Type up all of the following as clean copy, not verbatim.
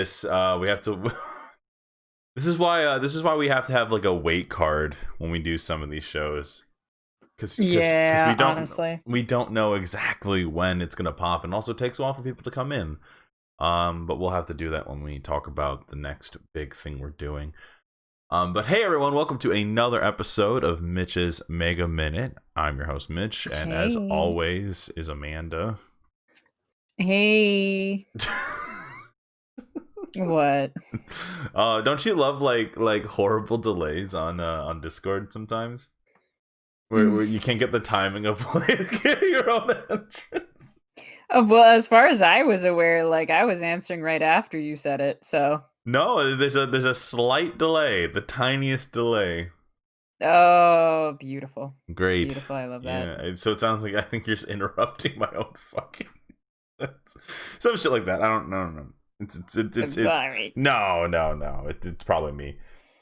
This we have to. This is why we have to have like a wait card when we do some of these shows, because Yeah, honestly. we don't know exactly when it's gonna pop, and also it takes a while for people to come in. But we'll have to do that when we talk about the next big thing we're doing. But hey everyone, welcome to another episode of Mitch's Mega Minute. I'm your host Mitch, and as Hey. always is Amanda. Hey. What? Don't you love like horrible delays on Discord sometimes, where you can't get the timing of like your own entrance? Well, as far as I was aware, like I was answering right after you said it, so. No, there's a slight delay, the tiniest delay. Oh, beautiful. Great. Beautiful. I love that. Yeah, so it sounds like I think you're just interrupting my own fucking some shit like that. I don't know. No. I'm sorry. No. It's probably me.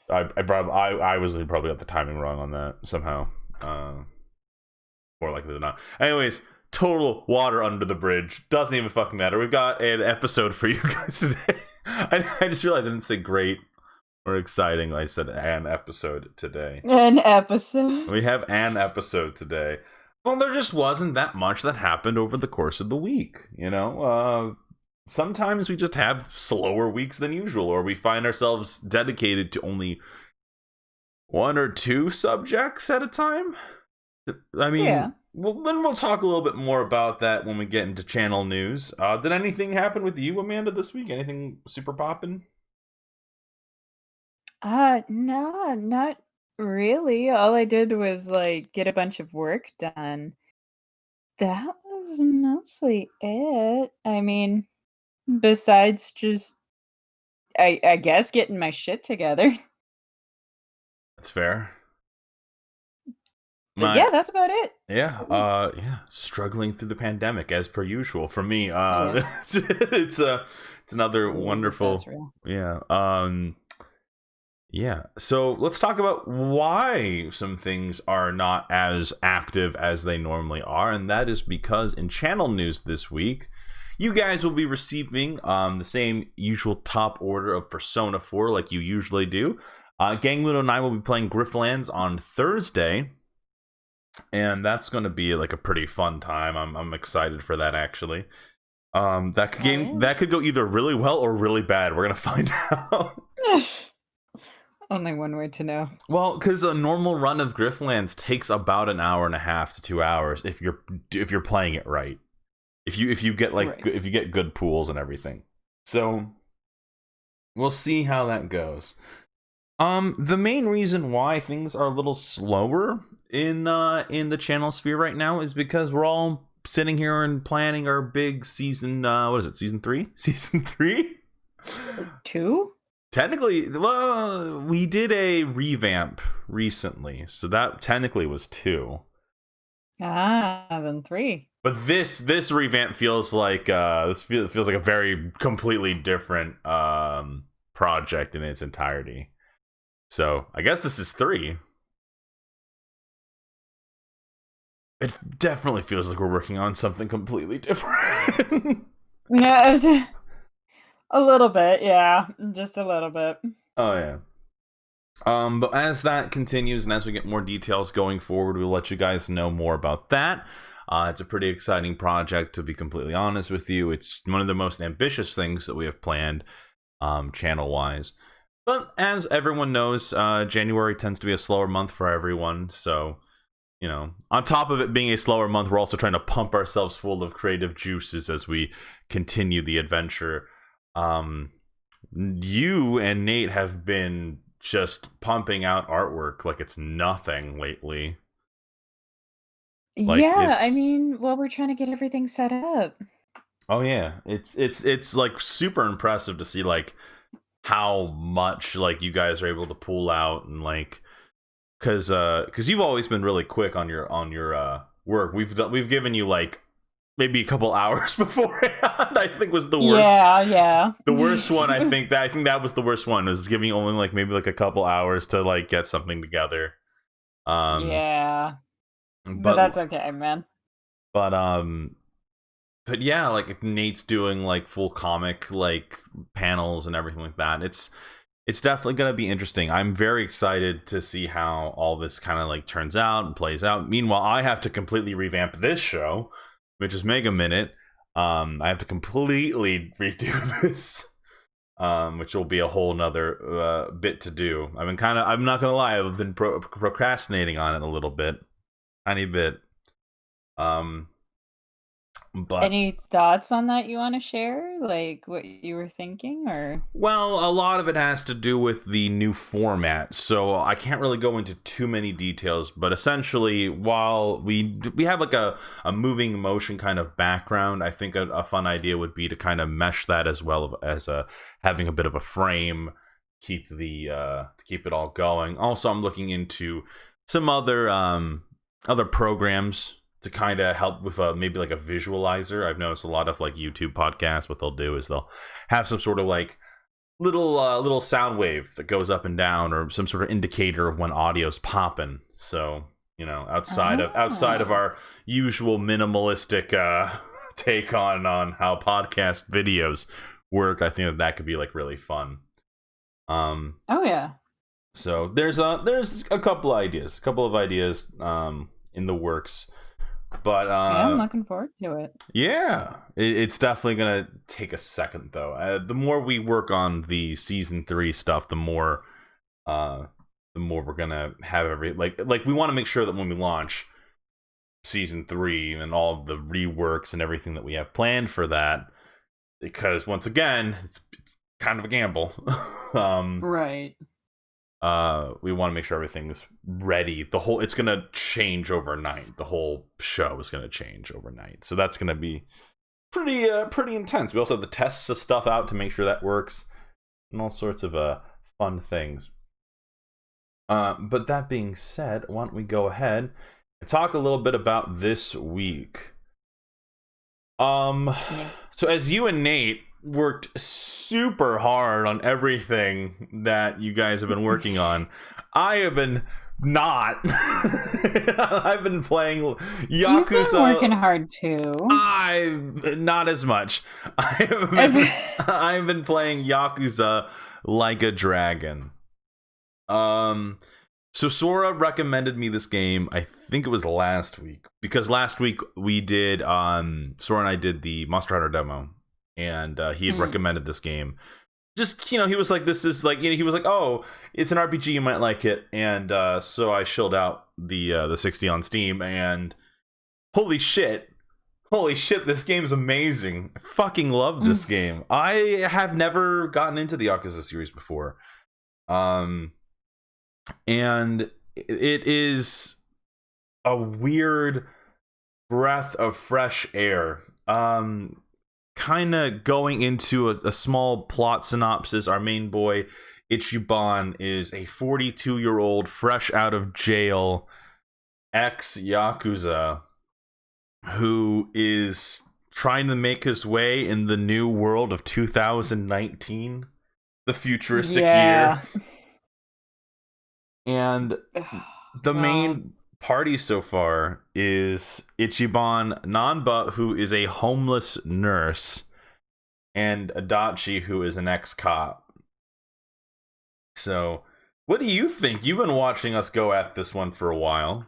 I was probably got the timing wrong on that somehow. More likely than not. Anyways, total water under the bridge. Doesn't even fucking matter. We've got an episode for you guys today. I just realized I didn't say great or exciting. I said an episode today. An episode. We have an episode today. Well, there just wasn't that much that happened over the course of the week, you know? Sometimes we just have slower weeks than usual, or we find ourselves dedicated to only one or two subjects at a time. I mean, Yeah. we'll talk a little bit more about that when we get into channel news. Did anything happen with you, Amanda, this week? Anything super poppin'? No, not really. All I did was like get a bunch of work done. That was mostly it. I mean, besides just I guess getting my shit together. That's fair. But yeah, My that's about it. yeah, struggling through the pandemic as per usual for me. Oh yeah. It's another Jesus, that's wonderful, real. yeah. Yeah. So let's talk about why some things are not as active as they normally are, and that is because in channel news this week, you guys will be receiving the same usual top order of Persona 4 like you usually do. Gangludo and I will be playing Grifflands on Thursday, and that's going to be like a pretty fun time. I'm excited for that actually. Oh yeah. That could go either really well or really bad. We're gonna find out. Only one way to know. Well, because a normal run of Grifflands takes about an hour and a half to 2 hours if you're playing it right. If you get like Right. if you get good pools and everything. So we'll see how that goes. The main reason why things are a little slower in the channel sphere right now is because we're all sitting here and planning our big season. What is it? Season 3? Season 3? 2? Technically, well, we did a revamp recently, so that technically was 2. Then 3. But this revamp feels like feels like a very completely different project in its entirety. So I guess this is 3. It definitely feels like we're working on something completely different. Yeah, a little bit, yeah. Just a little bit. Oh yeah. But as that continues and as we get more details going forward, we'll let you guys know more about that. It's a pretty exciting project, to be completely honest with you. It's one of the most ambitious things that we have planned, channel-wise. But as everyone knows, January tends to be a slower month for everyone, so, you know, on top of it being a slower month, we're also trying to pump ourselves full of creative juices as we continue the adventure. You and Nate have been just pumping out artwork like it's nothing lately. Like Yeah, I it's mean, well, we're trying to get everything set up. oh yeah, it's like super impressive to see like how much like you guys are able to pull out, and like cuz you've always been really quick on your work. We've given you like maybe a couple hours beforehand. I think was the worst. Yeah, yeah. The worst one, I think that was the worst one, was giving you only like maybe like a couple hours to like get something together. Um Yeah. But but that's okay, man. but but yeah, like Nate's doing like full comic like panels and everything like that. It's definitely going to be interesting. I'm very excited to see how all this kind of like turns out and plays out. Meanwhile, I have to completely revamp this show, which is Mega Minute. I have to completely redo this, which will be a whole nother bit to do. I'm not going to lie, I've been procrastinating on it a little bit, tiny bit. But Any thoughts on that you want to share? Like what you were thinking, or? well, a lot of it has to do with the new format, so I can't really go into too many details. But essentially, while we have like a moving motion kind of background, I think a fun idea would be to kind of mesh that as well as having a bit of a frame, keep it all going. Also, I'm looking into some other programs to kind of help with maybe like a visualizer. I've noticed a lot of like YouTube podcasts, what they'll do is they'll have some sort of like little sound wave that goes up and down, or some sort of indicator of when audio's popping. So, you know, outside of our usual minimalistic take on how podcast videos work, I think that could be like really fun. Oh yeah. So there's a couple of ideas in the works. But Yeah, I'm looking forward to it. Yeah, it's definitely gonna take a second though. The more we work on the season 3 stuff, the more we're gonna have like we want to make sure that when we launch season 3 and all of the reworks and everything that we have planned for that, because once again, it's kind of a gamble. Right. We want to make sure everything's ready. It's gonna change overnight. The whole show is gonna change overnight, so that's gonna be pretty intense. We also have the tests of stuff out to make sure that works, and all sorts of fun things. But that being said, why don't we go ahead and talk a little bit about this week? Yeah. So as you and Nate worked super hard on everything that you guys have been working on, I have been not. I've been playing Yakuza. You've been working hard too. Not as much. I've been playing Yakuza Like a Dragon. So Sora recommended me this game, I think it was last week, because last week we did Sora and I did the Monster Hunter demo, and he had recommended this game. Just, he was like, this is like, he was like, oh, it's an RPG, you might like it. And so I shilled out the 60 on Steam, and holy shit, this game's amazing. I fucking love this game. I have never gotten into the Yakuza series before. And it is a weird breath of fresh air. Kind of going into a small plot synopsis, our main boy, Ichiban, is a 42-year-old fresh out of jail ex-Yakuza who is trying to make his way in the new world of 2019, the futuristic year. And the main party so far is Ichiban, Nanba, who is a homeless nurse, and Adachi, who is an ex-cop. So, what do you think? You've been watching us go at this one for a while.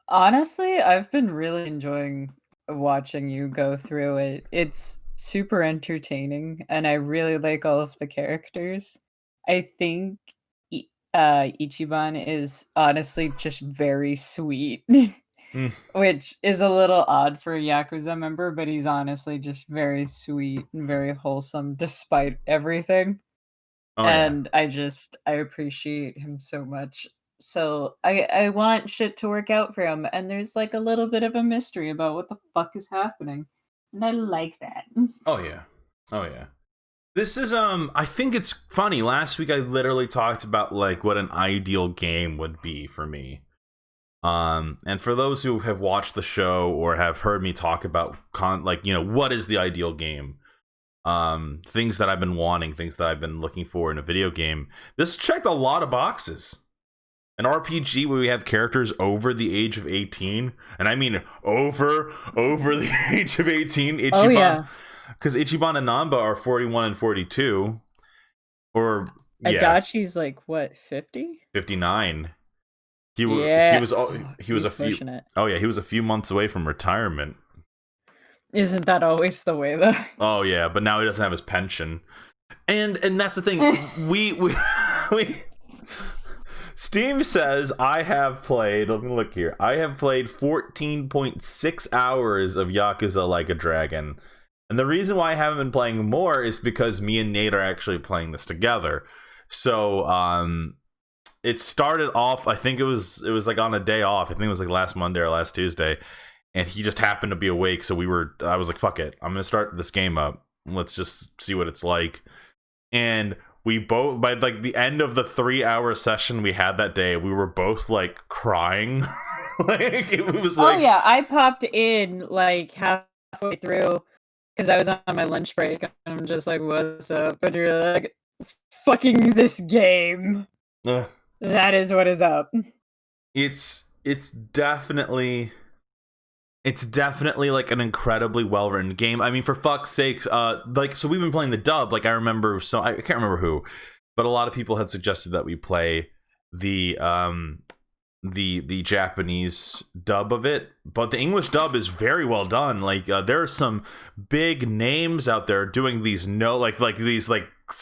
Honestly, I've been really enjoying watching you go through it. It's super entertaining, and I really like all of the characters. I think Ichiban is honestly just very sweet, which is a little odd for a Yakuza member, but he's honestly just very sweet and very wholesome despite everything. Oh, And I appreciate him so much. So I want shit to work out for him, and there's like a little bit of a mystery about what the fuck is happening, and I like that. Oh yeah. This is I think it's funny. Last week I literally talked about like what an ideal game would be for me. And for those who have watched the show or have heard me talk about what is the ideal game? Things that I've been wanting, things that I've been looking for in a video game. This checked a lot of boxes. An RPG where we have characters over the age of 18, and I mean over the age of 18. Ichiban, Oh yeah, because Ichiban and Namba are 41 and 42, or yeah, Adachi's like what, 50? 59. Yeah, He was he's a few pushing it. oh yeah, he was a few months away from retirement. Isn't that always the way though? Oh yeah, but now he doesn't have his pension. And that's the thing. We Steam says I have played, let me look here. I have played 14.6 hours of Yakuza Like a Dragon. And the reason why I haven't been playing more is because me and Nate are actually playing this together. So, it started off, I think it was like on a day off. I think it was like last Monday or last Tuesday. And he just happened to be awake, so I was like, fuck it. I'm going to start this game up. Let's just see what it's like. And we both, by like the end of the 3-hour session we had that day, we were both like crying. Like it was like, oh yeah, I popped in like halfway through because I was on my lunch break. And I'm just like, "What's up?" But you're like, "Fucking this game." That is what is up. It's definitely like an incredibly well written game. I mean, for fuck's sakes, like, so we've been playing the dub. Like, I remember, so I can't remember who, but a lot of people had suggested that we play the Japanese dub of it. But the English dub is very well done. Like, there are some big names out there doing these these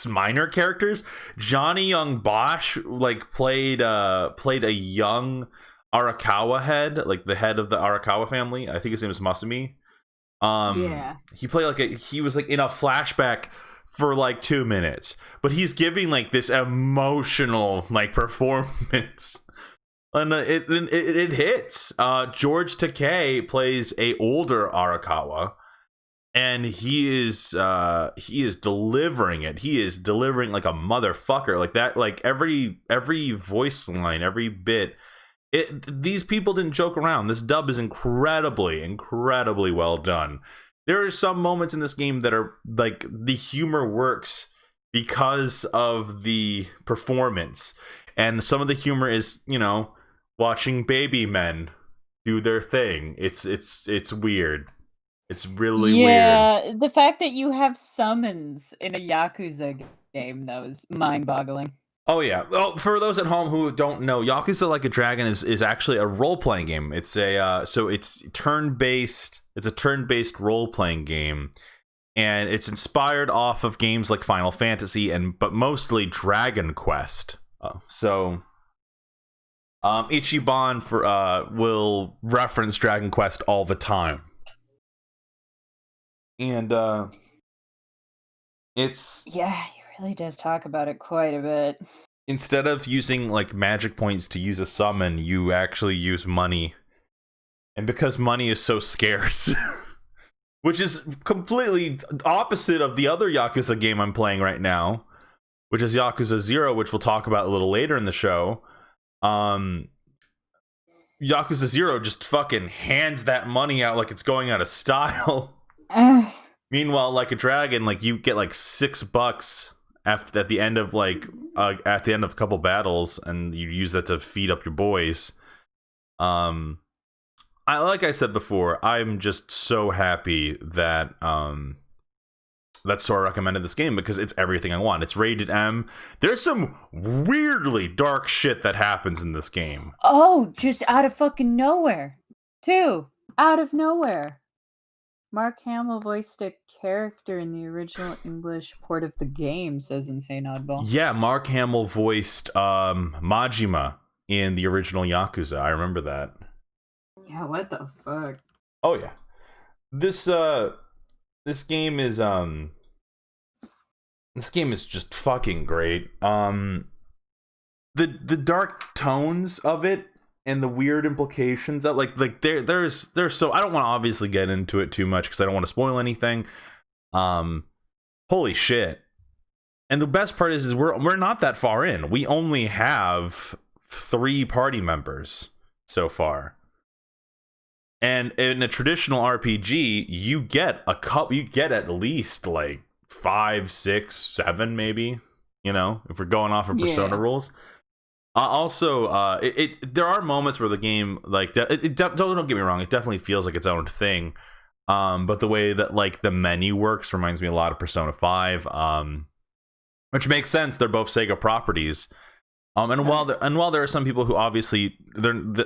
minor characters. Johnny Young Bosch like played a young Arakawa head, like the head of the Arakawa family. I think his name is Masumi. Yeah. He played he was like in a flashback for like 2 minutes, but he's giving like this emotional like performance, and it hits. George Takei plays a older Arakawa, and he is delivering it. He is delivering like a motherfucker, like that. Like every voice line, every bit. These people didn't joke around. This dub is incredibly well done. There are some moments in this game that are like the humor works because of the performance, and some of the humor is, you know, watching baby men do their thing. It's weird. It's really weird. Yeah, the fact that you have summons in a Yakuza game, that was mind-boggling. Oh yeah. Well, for those at home who don't know, Yakuza Like a Dragon is actually a role-playing game. It's it's turn-based. It's a turn-based role-playing game, and it's inspired off of games like Final Fantasy but mostly Dragon Quest. Ichiban will reference Dragon Quest all the time, and it's he really does talk about it quite a bit. Instead of using like magic points to use a summon, you actually use money. And because money is so scarce, which is completely opposite of the other Yakuza game I'm playing right now, which is Yakuza Zero, which we'll talk about a little later in the show. Yakuza Zero just fucking hands that money out like it's going out of style. Meanwhile, Like a Dragon, like you get like $6 at the end of at the end of a couple battles, and you use that to feed up your boys. Like I said before, I'm just so happy that that Sora recommended this game, because it's everything I want. It's rated M. There's some weirdly dark shit that happens in this game. Oh, just out of fucking nowhere, too. Out of nowhere. Mark Hamill voiced a character in the original English port of the game, says Insane Oddball. Yeah, Mark Hamill voiced Majima in the original Yakuza. I remember that. Yeah, what the fuck? Oh yeah. This game is just fucking great. The dark tones of it and the weird implications of there's so, I don't want to obviously get into it too much because I don't want to spoil anything. Holy shit. And the best part is we're not that far in. We only have 3 party members so far. And in a traditional RPG, you get at least like 5, 6, 7 maybe, you know, if we're going off of Persona rules. Also, there are moments where the game don't get me wrong, it definitely feels like its own thing. But the way that like the menu works reminds me a lot of Persona 5. Which makes sense. They're both Sega properties. While there are some people who obviously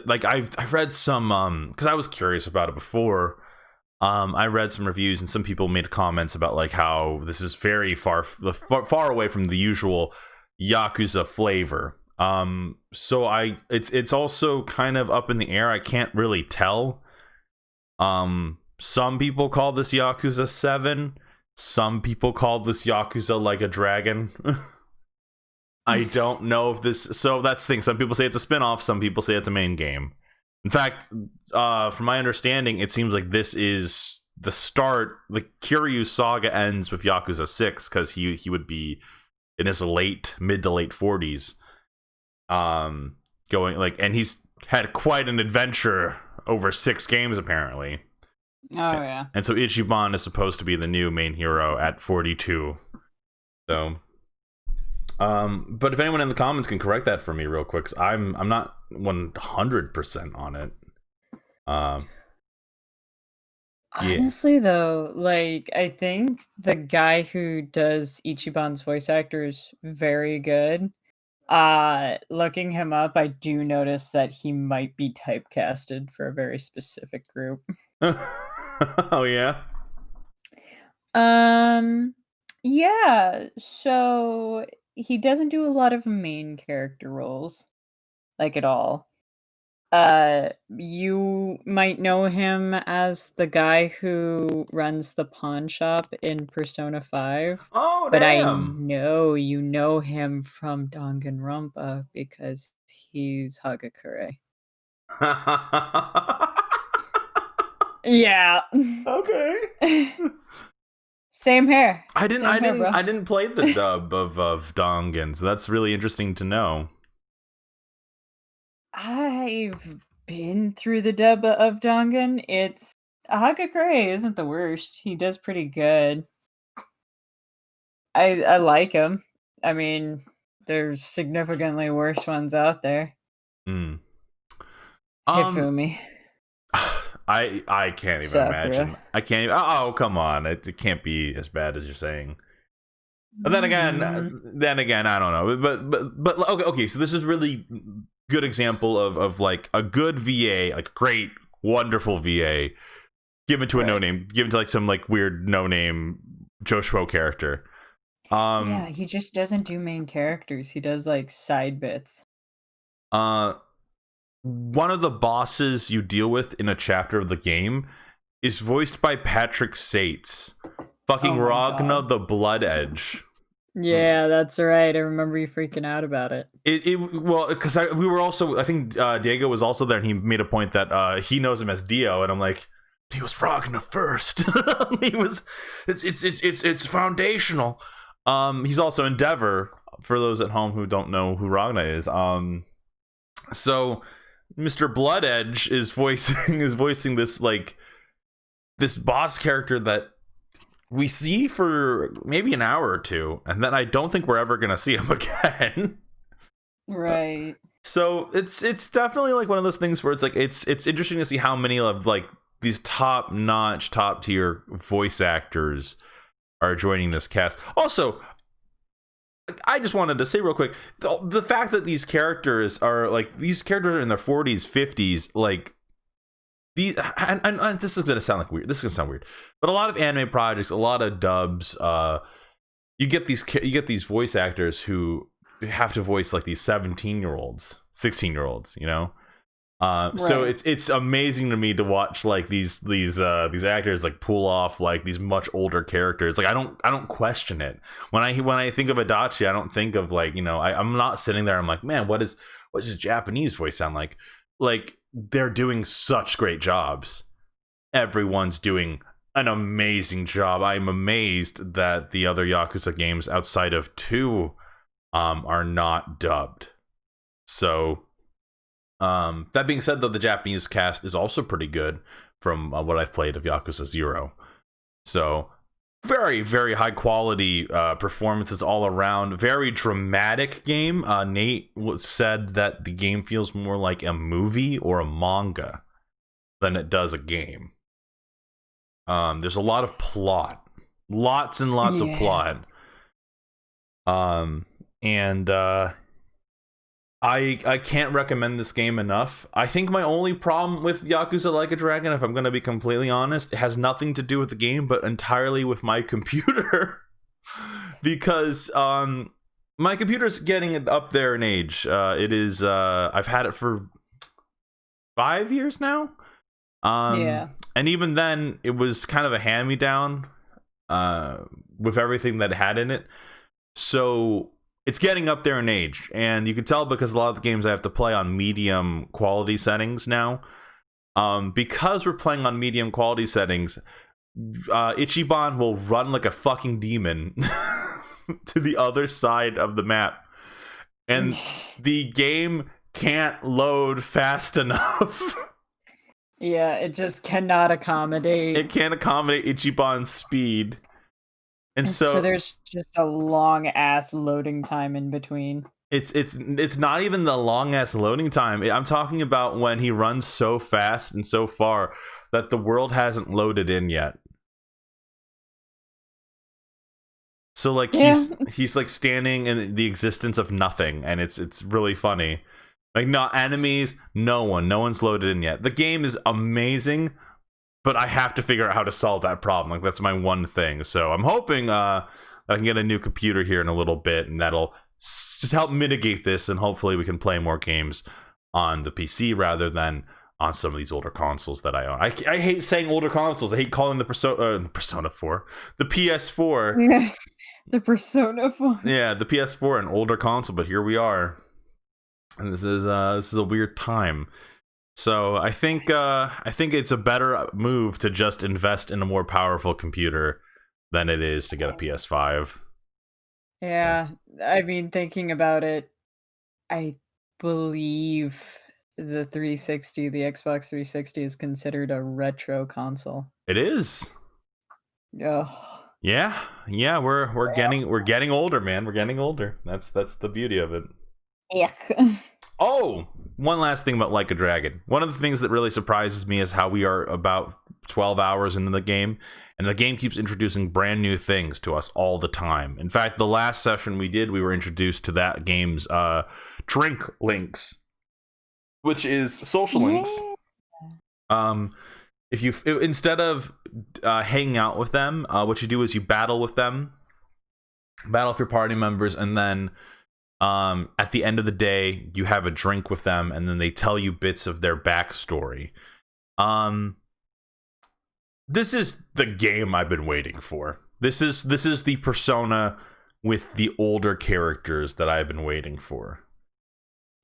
like I've read some because I was curious about it before. I read some reviews and some people made comments about like how this is very far away from the usual Yakuza flavor. It's also kind of up in the air. I can't really tell. Some people call this Yakuza 7. Some people call this Yakuza Like a Dragon. I don't know if this... So that's the thing. Some people say it's a spin-off. Some people say it's a main game. In fact, from my understanding, it seems like this is the start. The Kiryu saga ends with Yakuza 6 because he would be in his mid to late 40s. Going like, and he's had quite an adventure over 6 games apparently. Oh yeah. And so Ichiban is supposed to be the new main hero at 42. So, but if anyone in the comments can correct that for me real quick, 'cause I'm not 100% on it. Honestly, though, like I think the guy who does Ichiban's voice actor is very good. Looking him up, I do notice that he might be typecasted for a very specific group. Oh yeah. Yeah, so he doesn't do a lot of main character roles, like at all. You might know him as the guy who runs the pawn shop in Persona 5, Oh but I damn. know you know him from Danganronpa because he's Hagakure. Yeah. Okay. Same hair. I Same hair, bro. didn't play the dub of Dongan, so that's really interesting to know. I've been through the dub of Dangan. It's Hagakure isn't the worst. He does pretty good. I like him. I mean, there's significantly worse ones out there. Mm. Hifumi. I can't even Sakura. imagine. I can't even. Oh, come on! It can't be as bad as you're saying. But then again, I don't know. But okay. So this is really good example of like a good VA, like great, wonderful VA, given to a no name, given to like some like weird no name Joshua character. Yeah, he just doesn't do main characters. He does like side bits. One of the bosses you deal with in a chapter of the game is voiced by Patrick Sates. Fucking Ragna the Blood Edge. Yeah, that's right. I remember you freaking out about it. Well, because we were also, I think Diego was also there, and he made a point that he knows him as Dio, and I'm like, he was Ragna first. He was, it's foundational. He's also Endeavor for those at home who don't know who Ragna is. So Mr. Blood Edge is voicing this like this boss character that we see for maybe an hour or two, and then I don't think we're ever gonna see him again. Right. So it's definitely like one of those things where it's like it's interesting to see how many of like these top tier voice actors are joining this cast. Also, I just wanted to say real quick, the fact that these characters are in their 40s, 50s, like these, and this is gonna sound like weird. This is gonna sound weird, but a lot of anime projects, a lot of dubs, you get these voice actors who have to voice like these 17-year-olds, 16-year-olds, you know. So it's amazing to me to watch like these actors like pull off like these much older characters. Like I don't question it when I think of Adachi. I don't think of like, you know, I'm not sitting there. I'm like, man, what does his Japanese voice sound like? Like they're doing such great jobs. Everyone's doing an amazing job. I'm amazed that the other Yakuza games outside of 2 are not dubbed. So. That being said, though, the Japanese cast is also pretty good from what I've played of Yakuza 0. So very, very high quality performances all around. Very dramatic game. Nate said that the game feels more like a movie or a manga than it does a game. There's a lot of plot, lots and lots of plot. And I can't recommend this game enough. I think my only problem with Yakuza Like a Dragon, if I'm going to be completely honest, it has nothing to do with the game, but entirely with my computer. Because my computer's getting up there in age. It is, I've had it for 5 years now. And even then, it was kind of a hand-me-down with everything that it had in it. So it's getting up there in age, and you can tell because a lot of the games I have to play on medium quality settings now. Because we're playing on medium quality settings, Ichiban will run like a fucking demon to the other side of the map, and the game can't load fast enough. Yeah, it just cannot accommodate. It can't accommodate Ichiban's speed. And so there's just a long ass loading time in between. It's not even the long ass loading time. I'm talking about when he runs so fast and so far that the world hasn't loaded in yet. So like he's like standing in the existence of nothing, and it's really funny. Like, not enemies, no one's loaded in yet. The game is amazing, but I have to figure out how to solve that problem. Like, that's my one thing. So I'm hoping I can get a new computer here in a little bit, and that'll help mitigate this, and hopefully we can play more games on the PC rather than on some of these older consoles that I own. I hate saying older consoles. I hate calling the Persona 4, the PS4. Yes, the Persona 4. Yeah, the PS4 an older console, but here we are. And this is a weird time. So I think it's a better move to just invest in a more powerful computer than it is to get a PS5. Yeah, I mean, thinking about it, I believe the 360, the Xbox 360, is considered a retro console. It is. Ugh. Yeah, we're getting older, man. We're getting older. That's the beauty of it. Yeah. Oh, one last thing about Like a Dragon. One of the things that really surprises me is how we are about 12 hours into the game, and the game keeps introducing brand new things to us all the time. In fact, the last session we did, we were introduced to that game's drink links, which is social links. If instead of hanging out with them, what you do is you battle with them, battle with your party members, and then at the end of the day, you have a drink with them, and then they tell you bits of their backstory. This is the game I've been waiting for. This is the Persona with the older characters that I've been waiting for.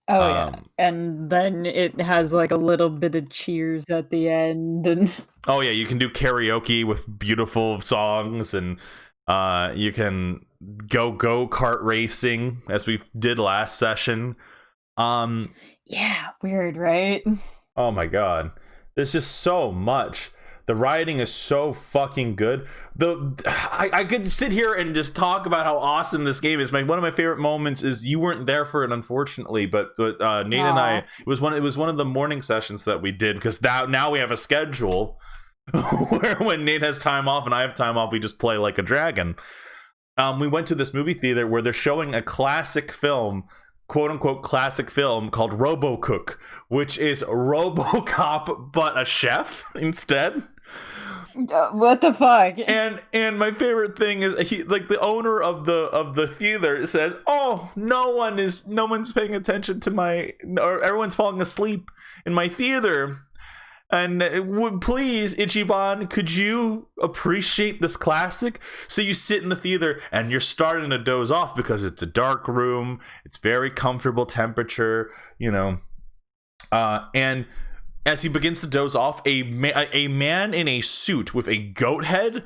Oh yeah, and then it has like a little bit of cheers at the end, and oh yeah, you can do karaoke with beautiful songs, and you can go kart racing as we did last session. Yeah, weird, right? Oh my god, there's just so much. The writing is so fucking good. I could sit here and just talk about how awesome this game is. One of my favorite moments is you weren't there for it, unfortunately, but Nate and I, it was one of the morning sessions that we did, because now we have a schedule where when Nate has time off and I have time off, we just play Like a Dragon. We went to this movie theater where they're showing a classic film, quote unquote classic film, called RoboCook, which is RoboCop but a chef instead. What the fuck? And my favorite thing is the owner of the theater says, "Oh, no one's paying attention to or everyone's falling asleep in my theater. And please, Ichiban, could you appreciate this classic?" So you sit in the theater and you're starting to doze off because it's a dark room, it's very comfortable temperature, and as he begins to doze off, a man in a suit with a goat head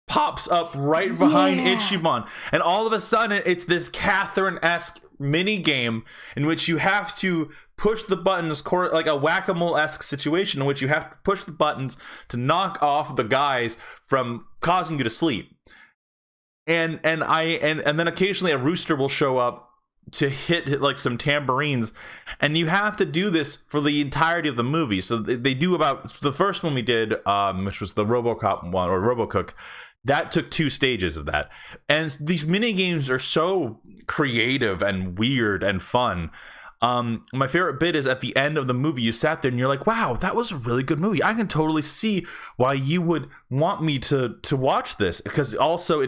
pops up right behind Ichiban, and all of a sudden it's this Catherine-esque mini game in which you have to push the buttons, like a whack-a-mole-esque situation in which you have to push the buttons to knock off the guys from causing you to sleep. And then occasionally a rooster will show up to hit like some tambourines, and you have to do this for the entirety of the movie. So they do about the first one we did, which was the RoboCop one, or RoboCook. That took 2 stages of that. And these mini games are so creative and weird and fun. My favorite bit is at the end of the movie, you sat there and you're like, wow, that was a really good movie. I can totally see why you would want me to watch this, because also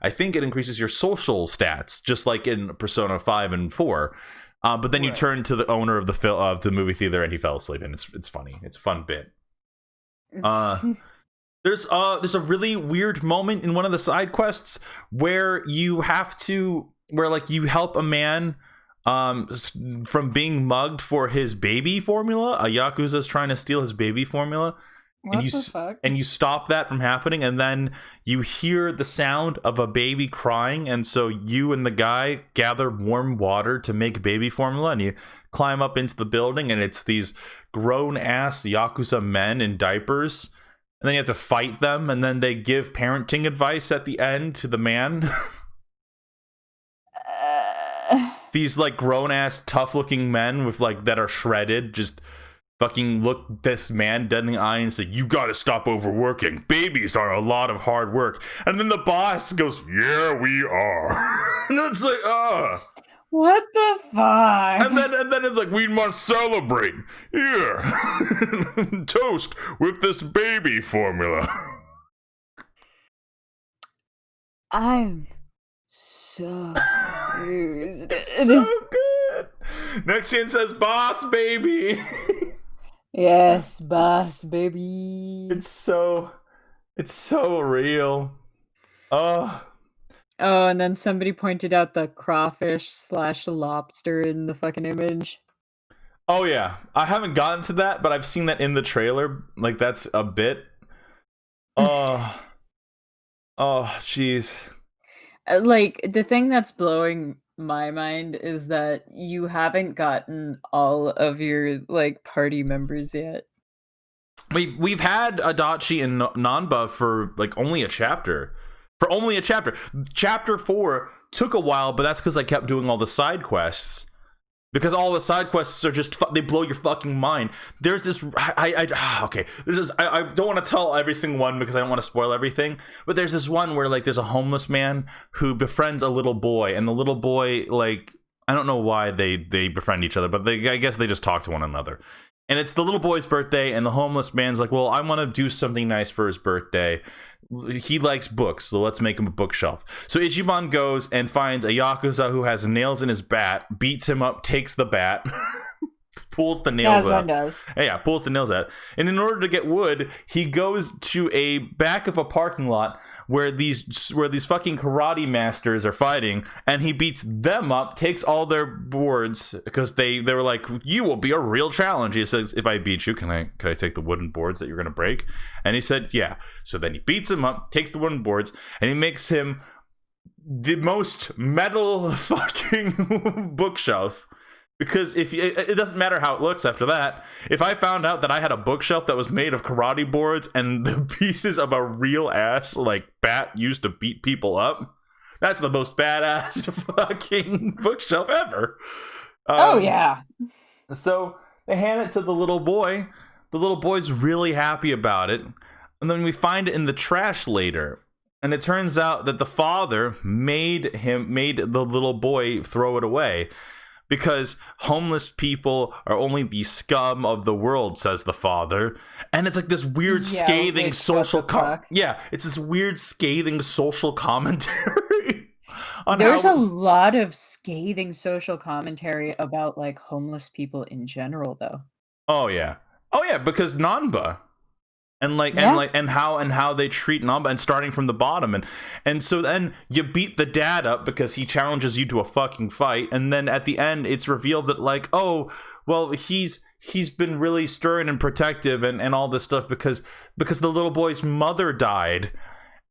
I think it increases your social stats, just like in Persona 5 and 4. But then you turn to the owner of the movie theater and he fell asleep, and it's funny. It's a fun bit. There's a really weird moment in one of the side quests where you help a man from being mugged for his baby formula. A Yakuza is trying to steal his baby formula. What the fuck? And you stop that from happening, and then you hear the sound of a baby crying, and so you and the guy gather warm water to make baby formula, and you climb up into the building, and it's these grown-ass Yakuza men in diapers, and then you have to fight them, and then they give parenting advice at the end to the man. These like grown-ass, tough-looking men with like that are shredded, just fucking look this man dead in the eye and say, you gotta stop overworking. Babies are a lot of hard work. And then the boss goes, yeah, we are. And it's like, what the fuck? And then it's like, we must celebrate. Here. Toast with this baby formula. I'm so used. It's so good. Next gen says, boss baby. Yes, boss baby. It's so real. Oh, and then somebody pointed out the crawfish / lobster in the fucking image. Oh yeah, I haven't gotten to that, but I've seen that in the trailer. Like, that's a bit. Oh jeez. Like, the thing that's blowing my mind is that you haven't gotten all of your like party members yet. We've had Adachi and Nanba for like only a chapter. Chapter 4 took a while, but that's because I kept doing all the side quests. Because all the side quests are just they blow your fucking mind. There's this I don't want to tell every single one because I don't want to spoil everything. But there's this one where like there's a homeless man who befriends a little boy, and the little boy, like, I don't know why they befriend each other, but I guess they just talk to one another. And it's the little boy's birthday, and the homeless man's like, well, I want to do something nice for his birthday. He likes books, so let's make him a bookshelf. So Ichiban goes and finds a Yakuza who has nails in his bat, beats him up, takes the bat, pulls the nails out. Yeah, pulls the nails out. And in order to get wood, he goes to a back of a parking lot where these fucking karate masters are fighting, and he beats them up, takes all their boards, because they were like, you will be a real challenge. He says, if I beat you, can I take the wooden boards that you're gonna break? And he said, yeah. So then he beats him up, takes the wooden boards, and he makes him the most metal fucking bookshelf. Because it doesn't matter how it looks after that. If I found out that I had a bookshelf that was made of karate boards and the pieces of a real ass like bat used to beat people up, that's the most badass fucking bookshelf ever. Oh yeah. So they hand it to the little boy. The little boy's really happy about it, and then we find it in the trash later. And it turns out that the father made the little boy throw it away. Because homeless people are only the scum of the world, says the father. And it's like this weird scathing social it's this weird scathing social commentary. There's a lot of scathing social commentary about like homeless people in general, though. Oh yeah, because Nanba. And how they treat Nanba, and starting from the bottom, and so then you beat the dad up because he challenges you to a fucking fight, and then at the end it's revealed that like, oh well, he's been really stern and protective and all this stuff because the little boy's mother died,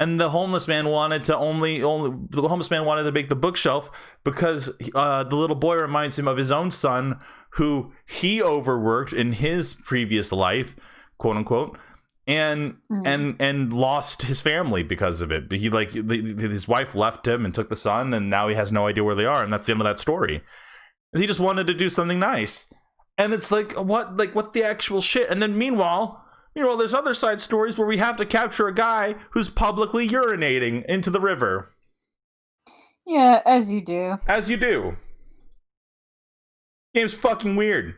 and the homeless man wanted to make the bookshelf because the little boy reminds him of his own son who he overworked in his previous life, quote unquote, and lost his family because of it. He his wife left him and took the son, and now he has no idea where they are, and that's the end of that story. He just wanted to do something nice, and it's like what the actual shit. And then meanwhile, there's other side stories where we have to capture a guy who's publicly urinating into the river. Yeah, as you do. As you do. Game's fucking weird.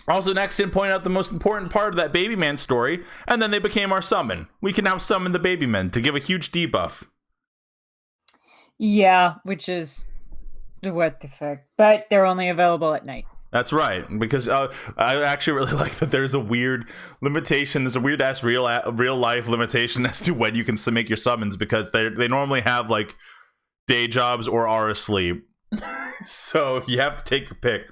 Also, next didn't point out the most important part of that baby man story, and then they became our summon. We can now summon the baby men to give a huge debuff. Yeah, which is what the fuck. But they're only available at night. That's right, because I actually really like that there's a weird limitation. There's a weird ass real life limitation as to when you can make your summons, because they normally have like day jobs or are asleep. So you have to take your pick.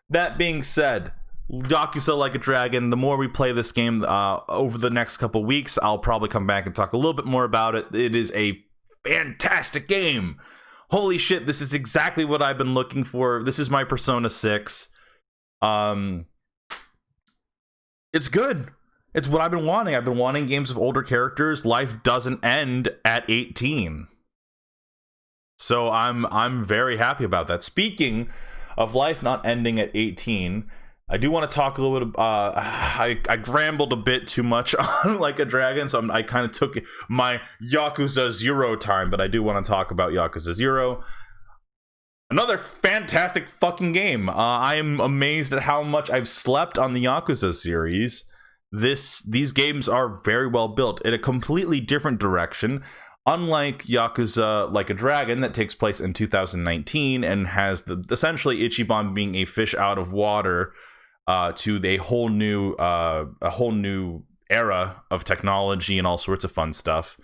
That being said, Yakuza Like a Dragon, the more we play this game over the next couple weeks, I'll probably come back and talk a little bit more about it. It is a fantastic game. Holy shit, this is exactly what I've been looking for. This is my Persona 6. It's good. It's what I've been wanting. I've been wanting games of older characters. Life doesn't end at 18. So I'm very happy about that. Speaking of life not ending at 18, I do want to talk a little bit. I rambled a bit too much on Like a Dragon, so I kind of took my Yakuza Zero time, but I do want to talk about Yakuza Zero. Another fantastic fucking game. I am amazed at how much I've slept on the Yakuza series. These games are very well built in a completely different direction. Unlike Yakuza Like a Dragon, that takes place in 2019 and has essentially Ichiban being a fish out of water to a whole new era of technology and all sorts of fun stuff.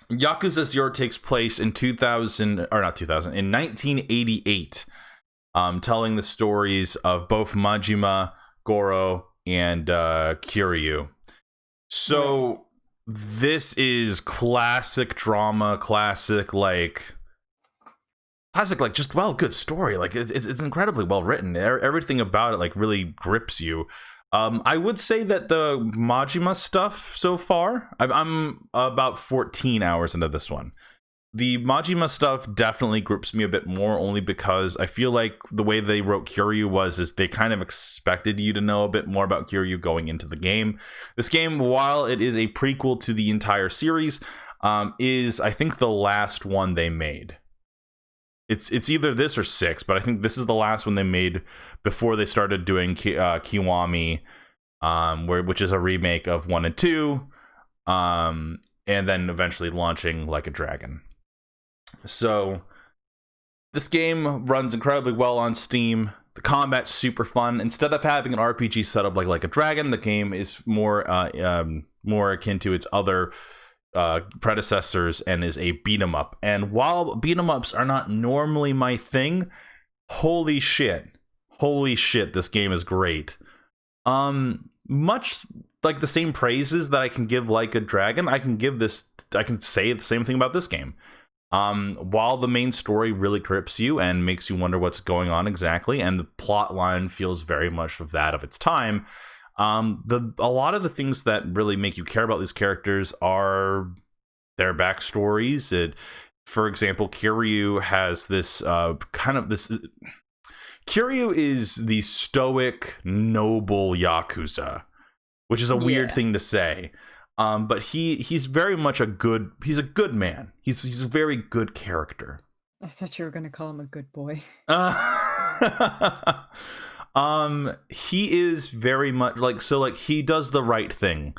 Yakuza Zero takes place in 1988, telling the stories of both Majima, Goro, and Kiryu. So this is classic drama, classic just good story. Like it's incredibly well written. Everything about it really grips you. I would say that the Majima stuff so far, I'm about 14 hours into this one. The Majima stuff definitely grips me a bit more, only because I feel like the way they wrote Kiryu is they kind of expected you to know a bit more about Kiryu going into the game. This game, while it is a prequel to the entire series, is I think the last one they made. It's either this or 6, but I think this is the last one they made before they started doing Kiwami, which is a remake of 1 and 2, and then eventually launching Like a Dragon. So this game runs incredibly well on Steam. The combat's super fun. Instead of having an RPG setup like a Dragon, the game is more akin to its other predecessors and is a beat 'em up. And while beat 'em ups are not normally my thing, holy shit, this game is great. Much like the same praises that I can give Like a Dragon, I can say the same thing about this game. While the main story really grips you and makes you wonder what's going on exactly, and the plot line feels very much of that of its time, a lot of the things that really make you care about these characters are their backstories. For example, Kiryu has this Kiryu is the stoic, noble Yakuza, which is a weird thing to say. But he's very much he's a good man. He's a very good character. I thought you were going to call him a good boy. He is very much he does the right thing.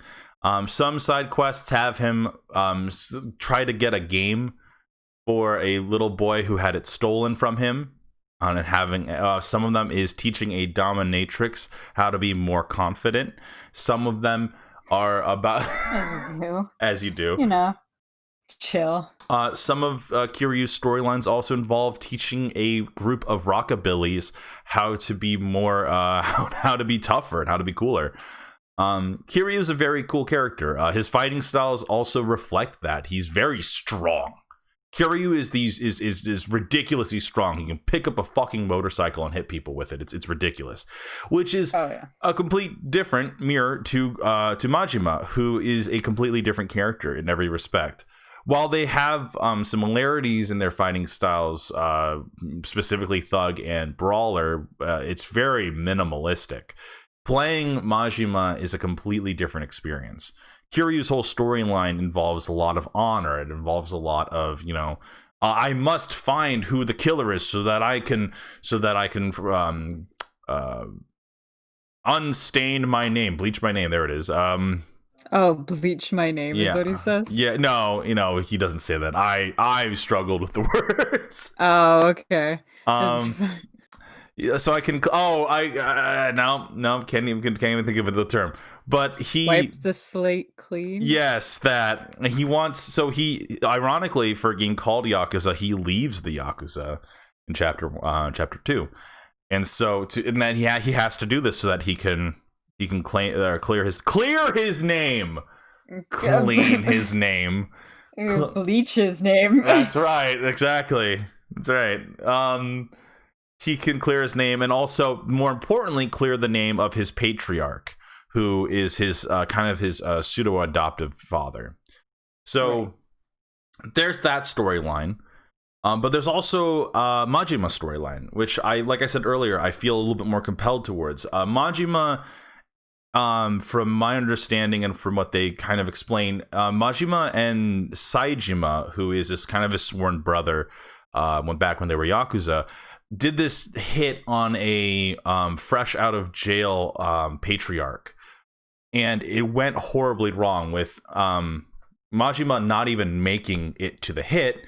Some side quests have him try to get a game for a little boy who had it stolen from him. And having some of them is teaching a dominatrix how to be more confident. Some of them are about as you do. Chill. Some of Kiryu's storylines also involve teaching a group of rockabillys how to be more how to be tougher and how to be cooler. Kiryu is a very cool character. His fighting styles also reflect that. He's very strong. Kiryu is ridiculously strong. He can pick up a fucking motorcycle and hit people with it. It's ridiculous, which is a complete different mirror to Majima, who is a completely different character in every respect. While they have similarities in their fighting styles, specifically Thug and Brawler, it's very minimalistic. Playing Majima is a completely different experience. Kiryu's whole storyline involves a lot of honor. It involves a lot of, I must find who the killer is so that I can unstain my name, bleach my name. There it is. Bleach my name is what he says. Yeah, no, he doesn't say that. I struggled with the words. Oh, okay. Yeah, so I can. No, can't even think of the term. But he wipe the slate clean. Yes, that he wants. So he, ironically, for a game called Yakuza, he leaves the Yakuza in chapter 2, and so and then he has to do this so that he can clear his name, clean his name, bleach his name. That's right, exactly. That's right. He can clear his name, and also, more importantly, clear the name of his patriarch, who is his his pseudo-adoptive father. So there's that storyline. But there's also Majima's storyline, which like I said earlier, I feel a little bit more compelled towards. Majima, from my understanding and from what they kind of explain, Majima and Saejima, who is this kind of a sworn brother, back when they were Yakuza, did this hit on a fresh out of jail patriarch, and it went horribly wrong with Majima not even making it to the hit,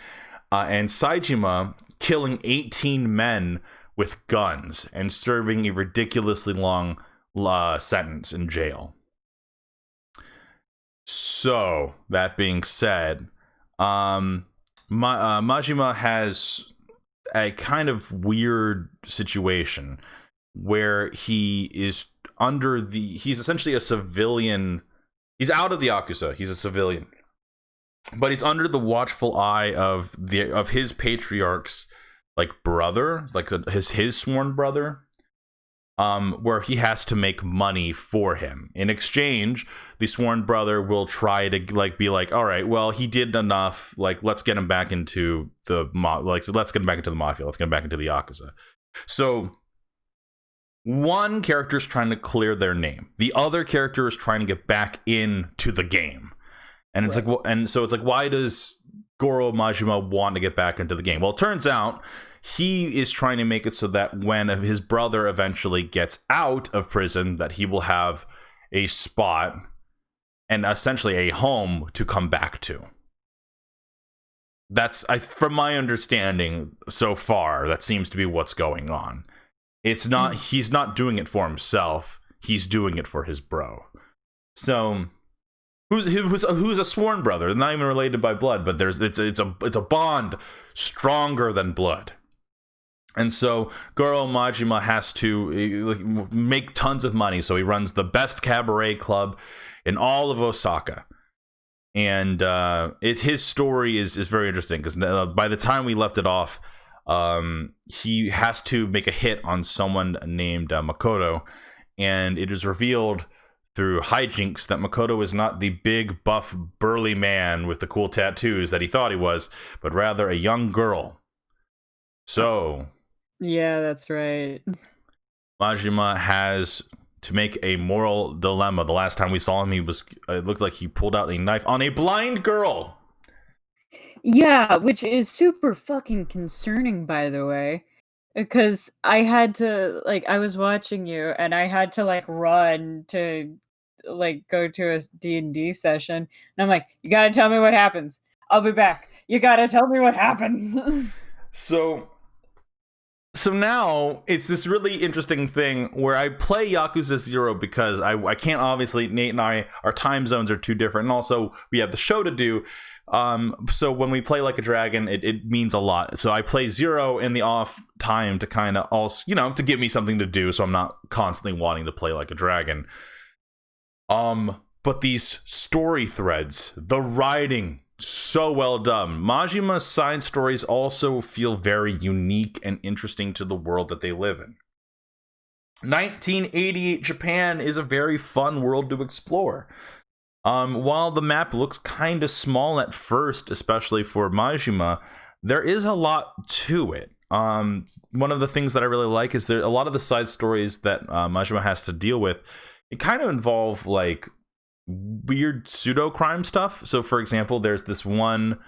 and Saejima killing 18 men with guns and serving a ridiculously long sentence in jail. So that being said, Majima has a kind of weird situation where he's essentially a civilian. He's out of the Yakuza. He's a civilian, but he's under the watchful eye of his patriarch's brother, his sworn brother, where he has to make money for him. In exchange, the sworn brother will try to be like, all right, well, he did enough. Let's get him back into the let's get him back into the mafia. Let's get him back into the Yakuza. So one character is trying to clear their name. The other character is trying to get back into the game. And it's why does Goro Majima want to get back into the game? Well, it turns out he is trying to make it so that when his brother eventually gets out of prison, that he will have a spot and essentially a home to come back to. That's, from my understanding so far, that seems to be what's going on. It's not, he's not doing it for himself. He's doing it for his bro. So who's a sworn brother, not even related by blood, but it's a bond stronger than blood. And so Goro Majima has to make tons of money, so he runs the best cabaret club in all of Osaka. And his story is very interesting, because by the time we left it off, he has to make a hit on someone named Makoto, and it is revealed through hijinks that Makoto is not the big, buff, burly man with the cool tattoos that he thought he was, but rather a young girl. So yeah, that's right. Majima has to make a moral dilemma. The last time we saw him, it looked like he pulled out a knife on a blind girl. Yeah, which is super fucking concerning, by the way. Because I had to, I was watching you, and I had to, run to, go to a D&D session. And I'm like, you gotta tell me what happens. I'll be back. You gotta tell me what happens. So now it's this really interesting thing where I play Yakuza 0 because I can't, obviously, Nate and I, our time zones are too different, and also we have the show to do. So when we play Like a Dragon, it means a lot. So I play 0 in the off time to kind of also, to give me something to do, so I'm not constantly wanting to play Like a Dragon. But these story threads, the writing, so well done. Majima's side stories also feel very unique and interesting to the world that they live in. 1988 Japan is a very fun world to explore. While the map looks kind of small at first, especially for Majima, there is a lot to it. One of the things that I really like is there a lot of the side stories that Majima has to deal with. It kind of involve like weird pseudo crime stuff. So, for example, there's this one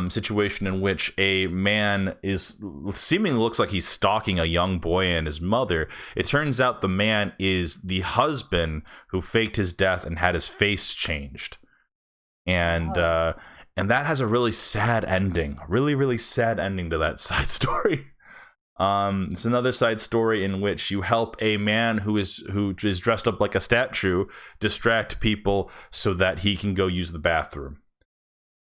situation in which a man is seemingly looks like he's stalking a young boy and his mother. It turns out the man is the husband who faked his death and had his face changed, and that has a really sad ending, really sad ending to that side story. It's another side story in which you help a man who is dressed up like a statue distract people so that he can go use the bathroom.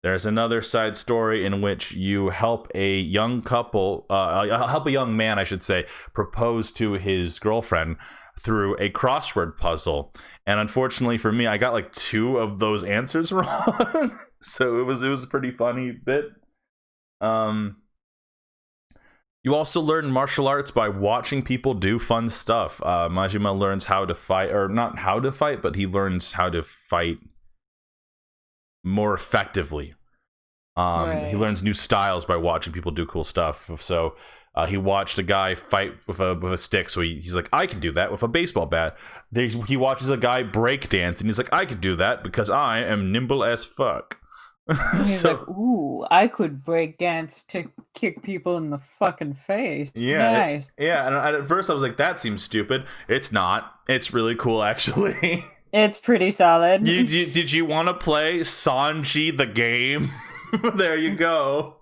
There's another side story in which you help a young couple, help a young man, I should say, propose to his girlfriend through a crossword puzzle. And unfortunately for me, I got like 2 of those answers wrong. So it was a pretty funny bit. You also learn martial arts by watching people do fun stuff. Majima learns how to fight, or not how to fight, but he learns how to fight more effectively. Right. He learns new styles by watching people do cool stuff. So he watched a guy fight with a stick, so he's like, I can do that with a baseball bat. He watches a guy break dance, and he's like, I could do that because I am nimble as fuck. He's like, ooh, I could break dance to kick people in the fucking face. Yeah, nice. And at first I was like, that seems stupid. It's not. It's really cool, actually. It's pretty solid. Did you want to play Sanji the game? There you go.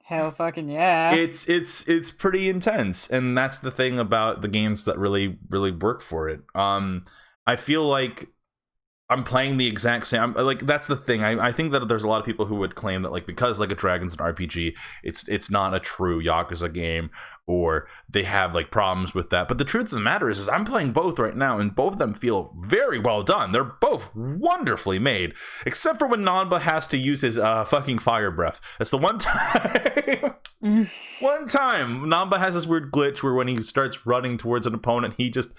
Hell fucking yeah. It's pretty intense, and that's the thing about the games that really work for it. I feel like I'm playing the exact same. Like, that's the thing. I think that there's a lot of people who would claim that, like, because Like a Dragon's an RPG, it's not a true Yakuza game, or they have like problems with that. But the truth of the matter is I'm playing both right now, and both of them feel very well done. They're both wonderfully made, except for when Nanba has to use his fucking fire breath. That's the one time. One time Nanba has this weird glitch where when he starts running towards an opponent, he just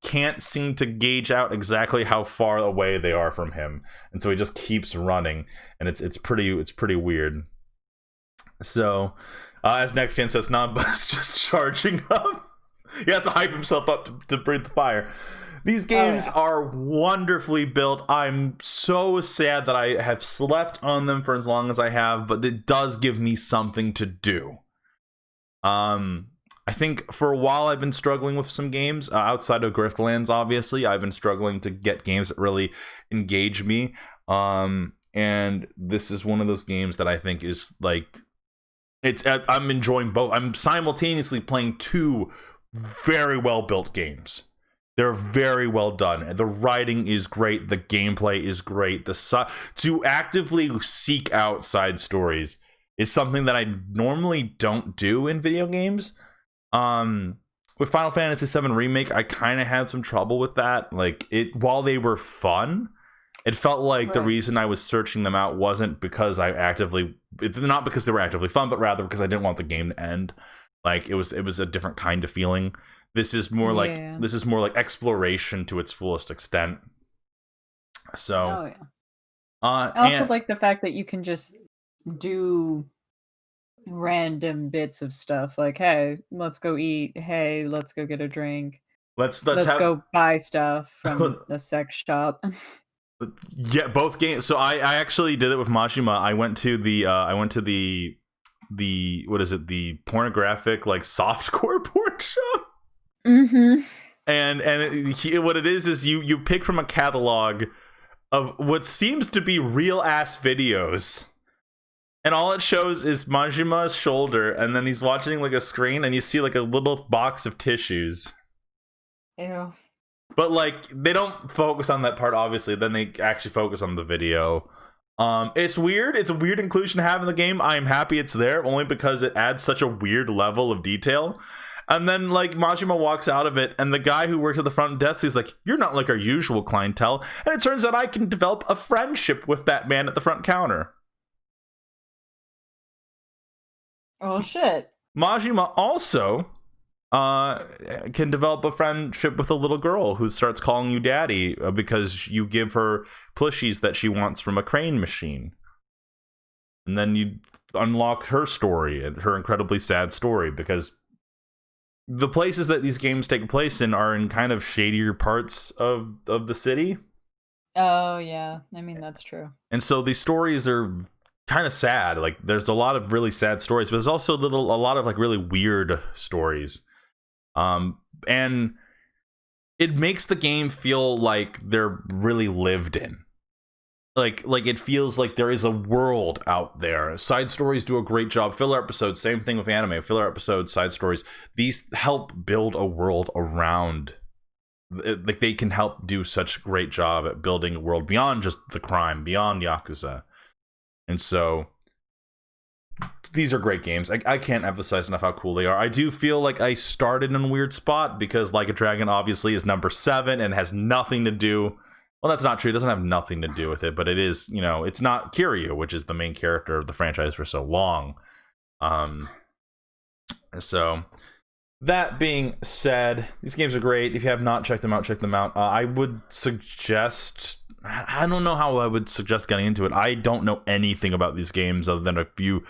can't seem to gauge out exactly how far away they are from him, and so he just keeps running, and it's pretty weird. So as Next Gen says, Nanba's just charging up. He has to hype himself up to breathe the fire. These games are wonderfully built. I'm so sad that I have slept on them for as long as I have, but it does give me something to do. I think for a while I've been struggling with some games outside of Griftlands. Obviously, I've been struggling to get games that really engage me. And this is one of those games that I think is like, I'm enjoying both. I'm simultaneously playing 2 very well built games. They're very well done. The writing is great. The gameplay is great. To actively seek out side stories is something that I normally don't do in video games. With Final Fantasy VII Remake, I kind of had some trouble with that. Like, while they were fun, it felt like the reason I was searching them out wasn't because not because they were actively fun, but rather because I didn't want the game to end. Like, it was a different kind of feeling. This is more like exploration to its fullest extent. So, I also like the fact that you can just do random bits of stuff, like, hey, let's go eat, hey, let's go get a drink, let's go buy stuff from the sex shop. Yeah, both games. So I actually did it with Majima. I went to the what is it, the pornographic, like, softcore porn shop. And what it is you pick from a catalog of what seems to be real ass videos. And all it shows is Majima's shoulder, and then he's watching like a screen, and you see like a little box of tissues. Ew. But like, they don't focus on that part, obviously. Then they actually focus on the video. It's weird. It's a weird inclusion to have in the game. I'm happy it's there, only because it adds such a weird level of detail. And then like Majima walks out of it, and the guy who works at the front desk is like, "You're not like our usual clientele." And it turns out I can develop a friendship with that man at the front counter. Oh shit. Majima also can develop a friendship with a little girl who starts calling you daddy because you give her plushies that she wants from a crane machine. And then you unlock her story, and her incredibly sad story, because the places that these games take place in are in kind of shadier parts of the city. Oh yeah, I mean that's true. And so these stories are kind of sad. Like there's a lot of really sad stories, but there's also a lot of like really weird stories. And it makes the game feel like they're really lived in. Like it feels like there is a world out there. Side stories do a great job. Filler episodes, same thing with anime. Filler episodes, side stories, these help build a world around. Like they can help do such a great job at building a world beyond just the crime, beyond Yakuza. And so these are great games. I can't emphasize enough how cool they are. I do feel like I started in a weird spot because Like a Dragon obviously is number 7 and has nothing to do. Well, that's not true. It doesn't have nothing to do with it, but it is, you know, it's not Kiryu, which is the main character of the franchise for so long. So that being said, these games are great. If you have not checked them out, check them out. I would suggest, I don't know how I would suggest getting into it. I don't know anything about these games other than a few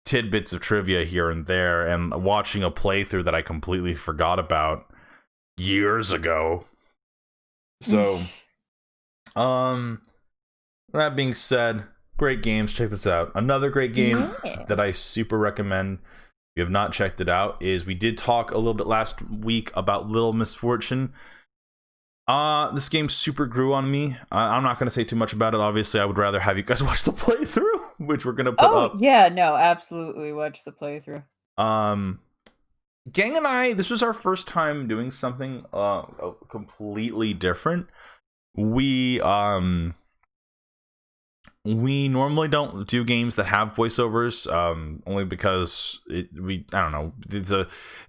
tidbits of trivia here and there, and watching a playthrough that I completely forgot about years ago. So, that being said, great games. Check this out. Another great game that I super recommend. If you have not checked it out, is we did talk a little bit last week about Little Misfortune. This game super grew on me. I'm not going to say too much about it. Obviously, I would rather have you guys watch the playthrough, which we're going to put up. Oh, yeah, no, absolutely watch the playthrough. Gang and I, this was our first time doing something completely different. We normally don't do games that have voiceovers, only because I don't know, it's a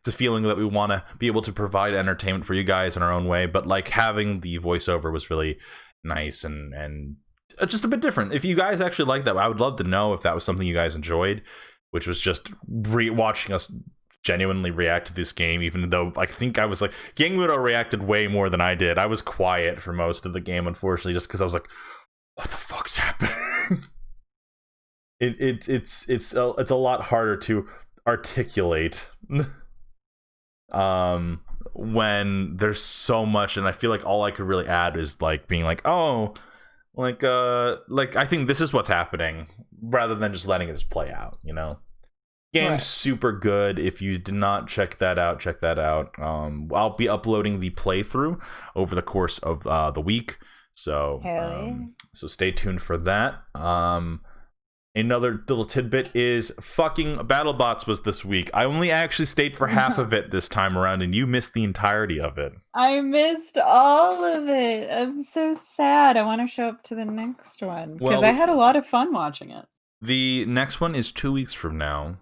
feeling that we want to be able to provide entertainment for you guys in our own way, but like having the voiceover was really nice and just a bit different. If you guys actually like that, I would love to know if that was something you guys enjoyed, which was just watching us genuinely react to this game, even though I think I was like, Gangmudo reacted way more than I did. I was quiet for most of the game, unfortunately, just because I was like, what the fuck's happening? It's a lot harder to articulate when there's so much, and I feel like all I could really add is like being like, oh, like I think this is what's happening, rather than just letting it just play out, you know. Game's right. Super good. If you did not check that out, check that out. I'll be uploading the playthrough over the course of the week. So so stay tuned for that. Another little tidbit is fucking BattleBots was this week. I only actually stayed for half of it this time around, and you missed the entirety of it. I missed all of it. I'm so sad. I want to show up to the next one because I had a lot of fun watching it. The next one is 2 weeks from now.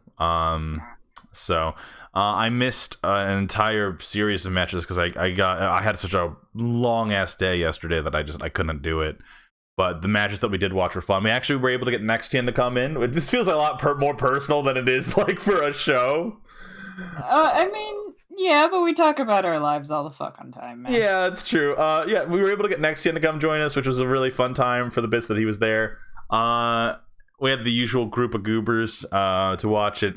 So I missed an entire series of matches because I had such a long ass day yesterday that I couldn't do it. But the matches that we did watch were fun. We actually were able to get Next-Gen to come in. This feels a lot more personal than it is like for a show. I mean, yeah, but we talk about our lives all the fucking time, man. Yeah, it's true. Yeah, we were able to get Next-Gen to come join us, which was a really fun time for the bits that he was there. We had the usual group of goobers to watch it.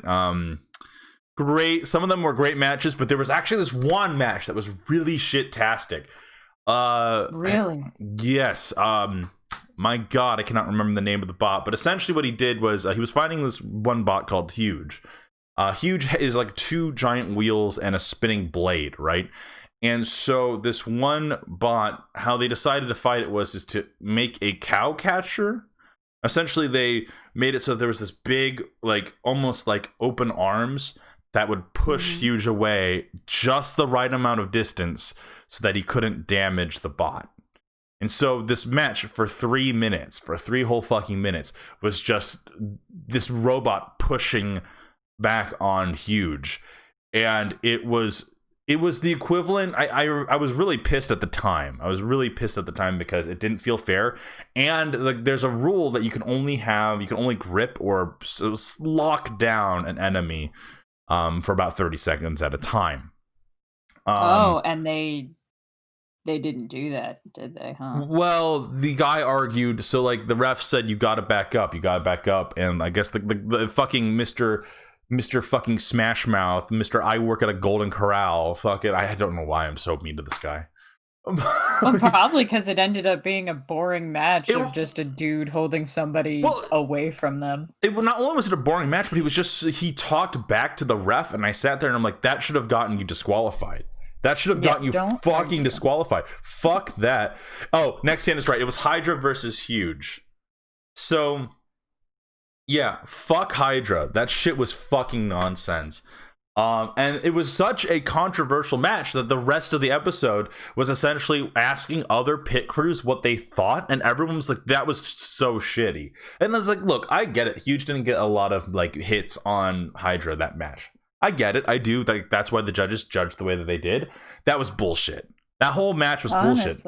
Great. Some of them were great matches, but there was actually this one match that was really shit-tastic. Really? Yes. My God, I cannot remember the name of the bot, but essentially what he did was he was fighting this one bot called Huge. Huge is like 2 giant wheels and a spinning blade, right? And so this one bot, how they decided to fight it was to make a cow catcher. Essentially, they made it so there was this big, like, almost like open arms that would push Huge away just the right amount of distance so that he couldn't damage the bot. And so this match for 3 minutes, for 3 whole fucking minutes, was just this robot pushing back on Huge. and it was the equivalent. I was really pissed at the time. I was really pissed at the time because it didn't feel fair. And like, there's a rule that you can only grip or lock down an enemy for about 30 seconds at a time. Oh, and they didn't do that, did they, huh? Well, the guy argued, so like the ref said, you gotta back up, and I guess the fucking Mr. fucking Smash Mouth, Mr. I work at a Golden Corral, fuck it, I don't know why I'm so mean to this guy. Well, probably because it ended up being a boring match of just a dude holding somebody away from them. Not only was it a boring match, but he talked back to the ref, and I sat there and I'm like, that should have gotten you disqualified. That should have gotten you fucking disqualified. Fuck that. Oh, next hand is right. It was Hydra versus Huge. So, yeah, fuck Hydra. That shit was fucking nonsense. And it was such a controversial match that the rest of the episode was essentially asking other pit crews what they thought, and everyone was like, that was so shitty. And I was like, look, I get it. Huge didn't get a lot of like hits on Hydra that match. I get it. I do. Like, that's why the judges judged the way that they did. That was bullshit. That whole match was bullshit.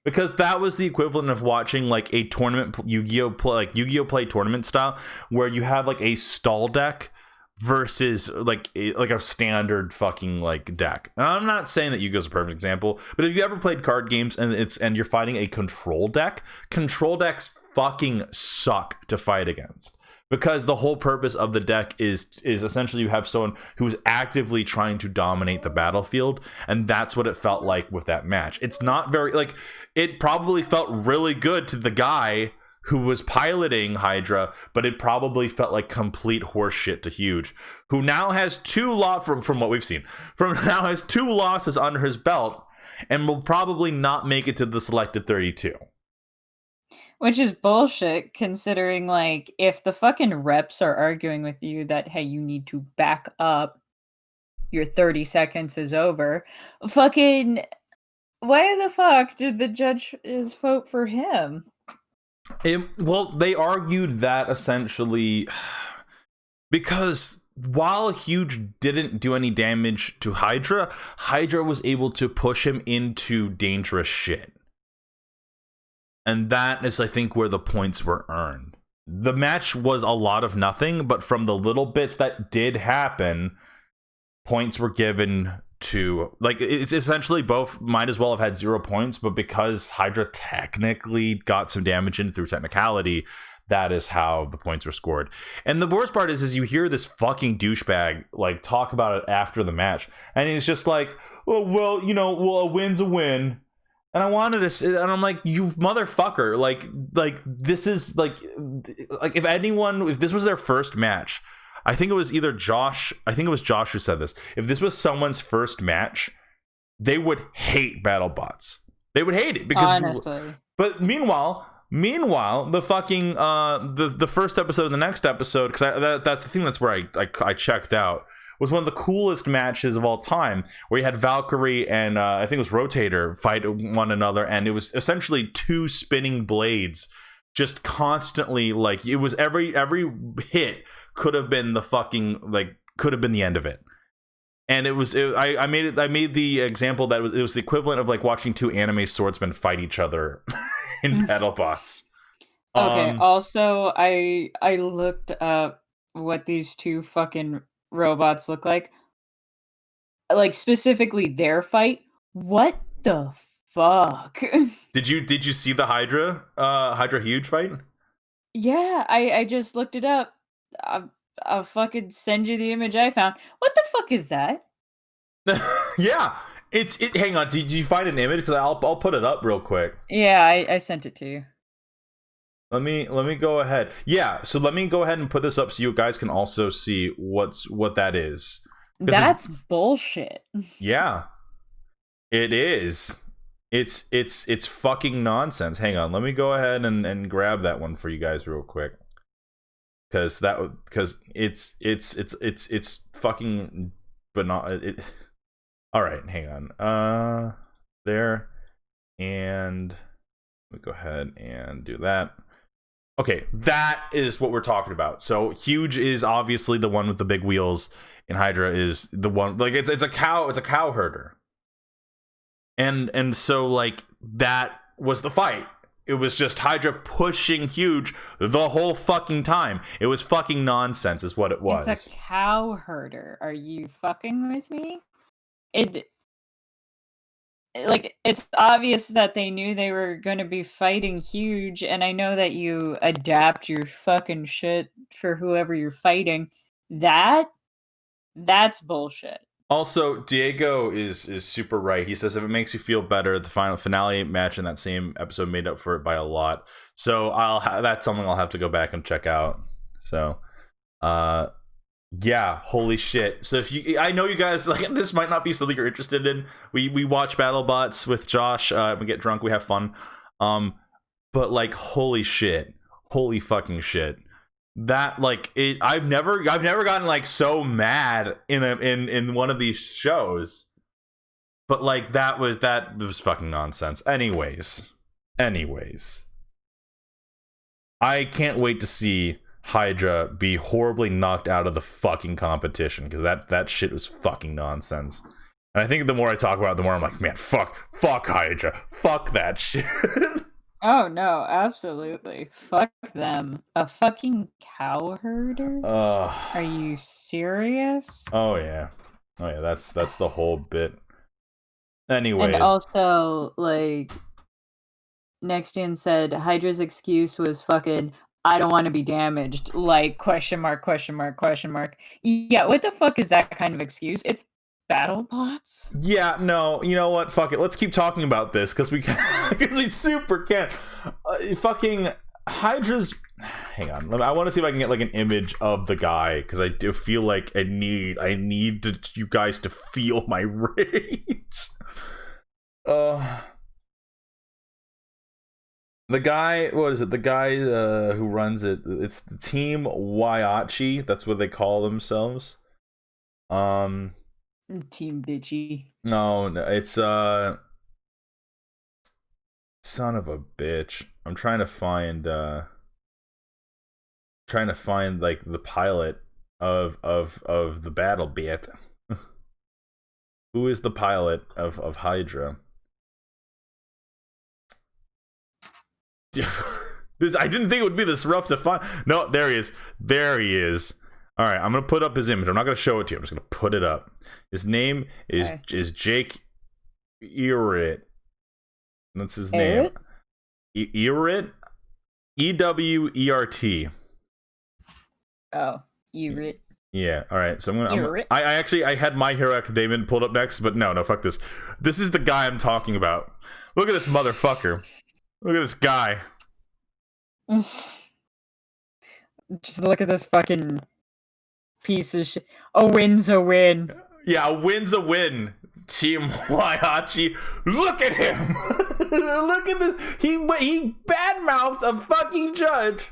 Because that was the equivalent of watching like a tournament Yu-Gi-Oh play tournament style, where you have like a stall deck versus like a standard fucking like deck. And I'm not saying that Yu-Gi-Oh's a perfect example, but if you ever played card games and you're fighting a control decks fucking suck to fight against. Because the whole purpose of the deck is essentially you have someone who's actively trying to dominate the battlefield, and that's what it felt like with that match. It's not very, like, it probably felt really good to the guy who was piloting Hydra, but it probably felt like complete horseshit to Huge, who now has two from what we've seen, now has 2 losses under his belt, and will probably not make it to the selected 32. Which is bullshit, considering, like, if the fucking reps are arguing with you that, hey, you need to back up, your 30 seconds is over, fucking, why the fuck did the judges vote for him? Well, they argued that essentially because while Huge didn't do any damage to Hydra, Hydra was able to push him into dangerous shit. And that is, I think, where the points were earned. The match was a lot of nothing, but from the little bits that did happen, points were given to, like, it's essentially both might as well have had 0 points, but because Hydra technically got some damage in through technicality, that is how the points were scored. And the worst part is you hear this fucking douchebag like talk about it after the match, and he's just like, well, a win's a win. And I wanted to, and I'm like, you motherfucker, like this is like if this was their first match, I think it was Josh who said this. If this was someone's first match, they would hate BattleBots. They would hate it because. Honestly. But meanwhile, the fucking the first episode and the next episode, because that's the thing, that's where I checked out, was one of the coolest matches of all time, where you had Valkyrie and I think it was Rotator fight one another, and it was essentially 2 spinning blades just constantly, like, it was every hit could have been the fucking, like, could have been the end of it. And I made the example that it was the equivalent of like watching 2 anime swordsmen fight each other in BattleBots. Okay, also I looked up what these 2 fucking robots look like specifically their fight. What the fuck? Did you see the Hydra Huge fight? Yeah, I just looked it up. I'll fucking send you the image I found. What the fuck is that? Yeah, hang on, did you find an image? Because I'll put it up real quick. Yeah, I sent it to you. Let me go ahead. Yeah, so let me go ahead and put this up so you guys can also see what that is. That's bullshit. Yeah, it is. It's fucking nonsense. Hang on, let me go ahead and grab that one for you guys real quick. Because it's fucking, but not it. All right, hang on. There, and let me go ahead and do that. Okay, that is what we're talking about. So Huge is obviously the one with the big wheels, and Hydra is the one, like, it's a cow herder. And so, like, that was the fight. It was just Hydra pushing Huge the whole fucking time. It was fucking nonsense is what it was. It's a cow herder. Are you fucking with me? It's obvious that they knew they were going to be fighting Huge, and I know that you adapt your fucking shit for whoever you're fighting. That's bullshit. Also, Diego is super right. He says if it makes you feel better, the final finale match in that same episode made up for it by a lot. So that's something I'll have to go back and check out. So, yeah, holy shit. So I know you guys, like, this might not be something you're interested in. We watch BattleBots with Josh. We get drunk, we have fun. But, like, holy shit, holy fucking shit. That, like, I've never gotten, like, so mad in one of these shows. But, like, that was fucking nonsense. Anyways, I can't wait to see Hydra be horribly knocked out of the fucking competition, because that shit was fucking nonsense. And I think the more I talk about it, the more I'm like, man, fuck Hydra, fuck that shit. Oh no, absolutely. Fuck them. A fucking cow herder? Are you serious? Oh yeah, that's the whole bit. Anyways. And also, like, Nextian said Hydra's excuse was fucking, I don't want to be damaged. Like, question mark, question mark, question mark. Yeah, what the fuck is that kind of excuse? It's BattleBots? Yeah, no, you know what? Fuck it. Let's keep talking about this because we super can. Fucking Hydra's. Hang on. I want to see if I can get, like, an image of the guy, because I do feel like I need you guys to feel my rage. The guy, what is it? The guy who runs it. It's the Team Waiachi. That's what they call themselves. Team Bitchy. No, it's son of a bitch. I'm trying to find like the pilot of the battle bit. Who is the pilot of Hydra? This, I didn't think it would be this rough to find. No, there he is. All right, I'm gonna put up his image. I'm not gonna show it to you. I'm just gonna put it up. His name is Jake Ewert. That's his name. Ewert. Ewert. Oh, Ewert. Yeah. All right. So I had My Hero Academia pulled up next, but no, fuck this. This is the guy I'm talking about. Look at this motherfucker. Look at this guy. Just look at this fucking piece of shit. A win's a win. Yeah, a win's a win. Team Waiachi. Look at him. Look at this. He badmouthed a fucking judge.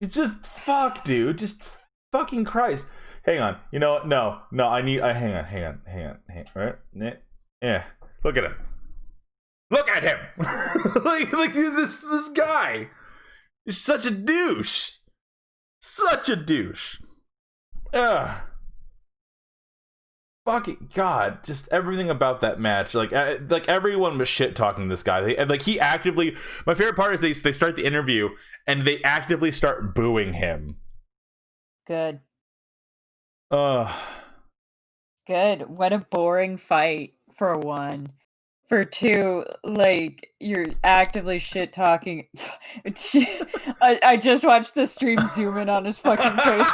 Just fuck, dude. Just fucking Christ. Hang on. You know what? No. Hang on. Right? Yeah. Look at him. Look at him. like this guy. He's such a douche. Ugh. Fucking God, just everything about that match, like everyone was shit talking this guy. He actively. My favorite part is they start the interview and they actively start booing him. Good. Good. What a boring fight, for one. For two, like, you're actively shit talking. I just watched the stream zoom in on his fucking face.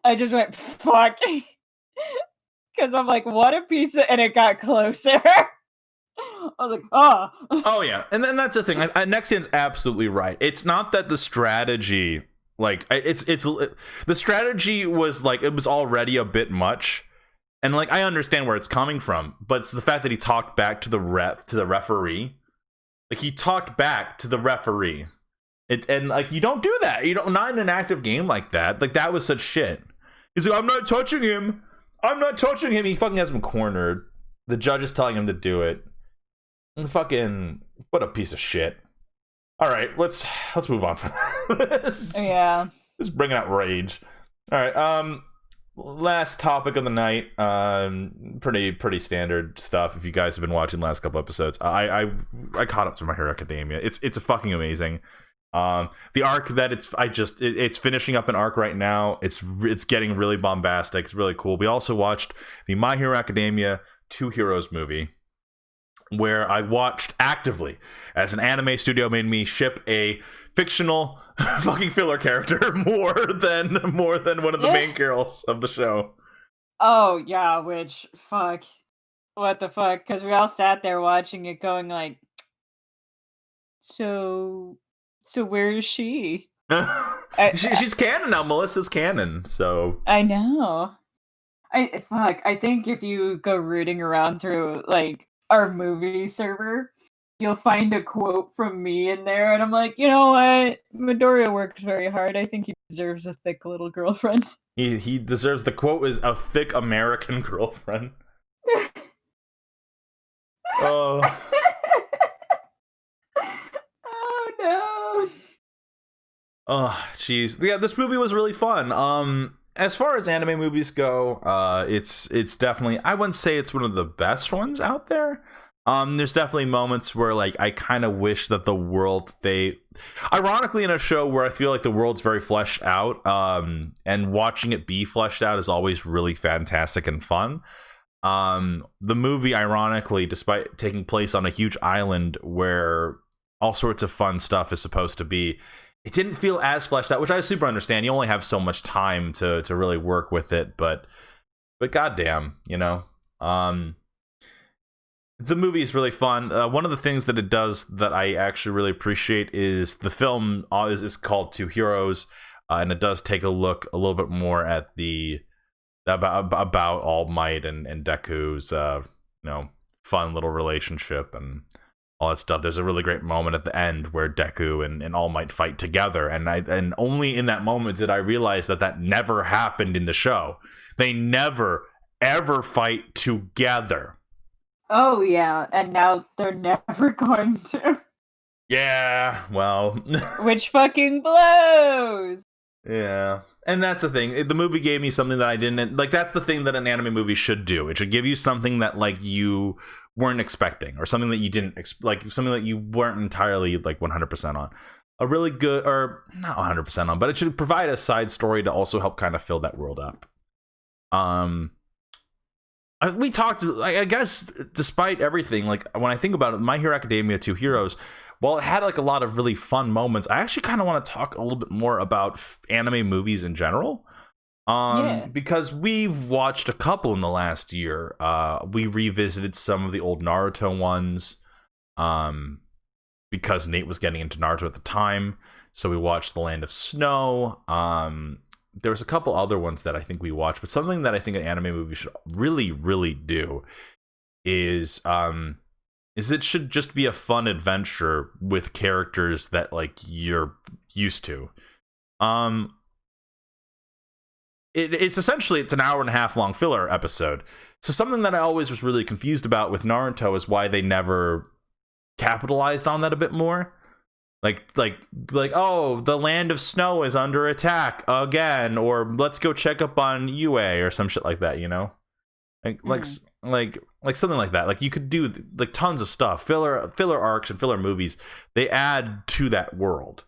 I just went, fuck. Because I'm like, what a piece of... And it got closer. I was like, oh. Oh, yeah. And then that's the thing. Nexian's absolutely right. It's not that the strategy... Like, the strategy was, like, it was already a bit much. And, like, I understand where it's coming from. But it's the fact that he talked back to the referee. Like, he talked back to the referee. And, like, you don't do that. You don't... Not in an active game like that. Like, that was such shit. He's like, I'm not touching him. He fucking has him cornered. The judge is telling him to do it. And fucking, what a piece of shit. All right, let's move on from this. Yeah. Just bringing out rage. All right, last topic of the night. Pretty standard stuff. If you guys have been watching the last couple episodes, I caught up to My Hero Academia. It's a fucking amazing. The arc that it's finishing up an arc right now. It's getting really bombastic. It's really cool. We also watched the My Hero Academia Two Heroes movie, where I watched actively as an anime studio made me ship a fictional fucking filler character more than one of the main girls of the show. Oh yeah, which fuck, what the fuck? Because we all sat there watching it, going like, so where is she? She's canon now. Melissa's canon, so I know. I think if you go rooting around through like our movie server, you'll find a quote from me in there, and I'm like, you know what? Midoriya worked very hard. I think he deserves a thick little girlfriend. he deserves. The quote is a thick American girlfriend. Oh. Oh no. Oh, jeez. Yeah, this movie was really fun. As far as anime movies go, it's definitely, I wouldn't say it's one of the best ones out there. There's definitely moments where like I kind of wish that the world ironically in a show where I feel like the world's very fleshed out, and watching it be fleshed out is always really fantastic and fun. The movie, ironically, despite taking place on a huge island where all sorts of fun stuff is supposed to be, it didn't feel as fleshed out, which I super understand. You only have so much time to really work with it, but goddamn, you know. The movie is really fun. One of the things that it does that I actually really appreciate is the film is called Two Heroes, and it does take a look a little bit more at about All Might and Deku's fun little relationship and all that stuff. There's a really great moment at the end where Deku and All Might fight together, and only in that moment did I realize that never happened in the show. They never ever fight together. Oh yeah, and now they're never going to. Yeah, well, which fucking blows. Yeah. And that's the thing. The movie gave me something that I didn't like. That's the thing that an anime movie should do. It should give you something that like you weren't expecting, or something that you didn't like, something that you weren't entirely like 100% on. A really good, or not 100% on, but it should provide a side story to also help kind of fill that world up. We talked, I guess, despite everything, like when I think about it, My Hero Academia 2 Heroes, while it had like a lot of really fun moments, I actually kind of want to talk a little bit more about anime movies in general. Because we've watched a couple in the last year. We revisited some of the old Naruto ones, because Nate was getting into Naruto at the time. So we watched The Land of Snow. There was a couple other ones that I think we watched, but something that I think an anime movie should really, really do is it should just be a fun adventure with characters that like you're used to. It's essentially, it's an hour and a half long filler episode. So something that I always was really confused about with Naruto is why they never capitalized on that a bit more. Like, oh, the Land of Snow is under attack again, or let's go check up on Yue or some shit like that, you know? Like something like that. Like you could do like tons of stuff, filler arcs and filler movies. They add to that world.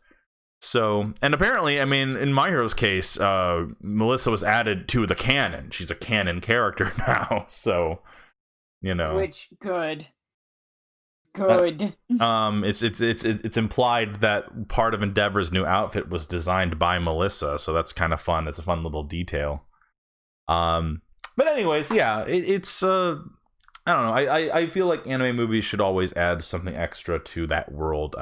So, and apparently, I mean, in My Hero's case, Melissa was added to the canon. She's a canon character now. So, you know, which good. It's implied that part of Endeavor's new outfit was designed by Melissa, so that's kind of fun. It's a fun little detail. But anyways, yeah, it's I don't know. I feel like anime movies should always add something extra to that world.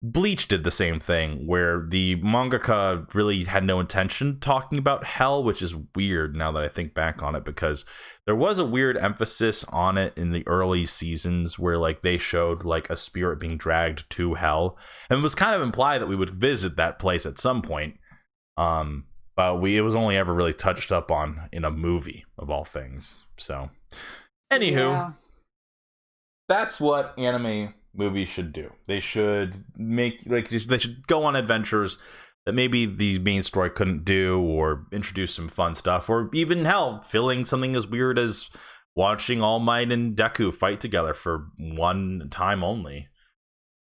Bleach did the same thing, where the mangaka really had no intention talking about hell, which is weird now that I think back on it, because there was a weird emphasis on it in the early seasons where like they showed like a spirit being dragged to hell, and it was kind of implied that we would visit that place at some point. But it was only ever really touched up on in a movie of all things. So, anywho, that's what anime movies should do. They should make they should go on adventures that maybe the main story couldn't do, or introduce some fun stuff, or even hell, filling something as weird as watching All Might and Deku fight together for one time only.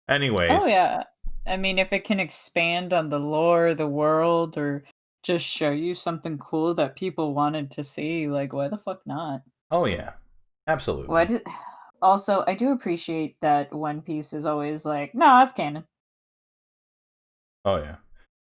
Oh Anyways, yeah. I mean, if it can expand on the lore, the world, or just show you something cool that people wanted to see, like why the fuck not? oh yeah, Why absolutely. did Also, I do appreciate that One Piece is always like, no, that's canon. Oh yeah,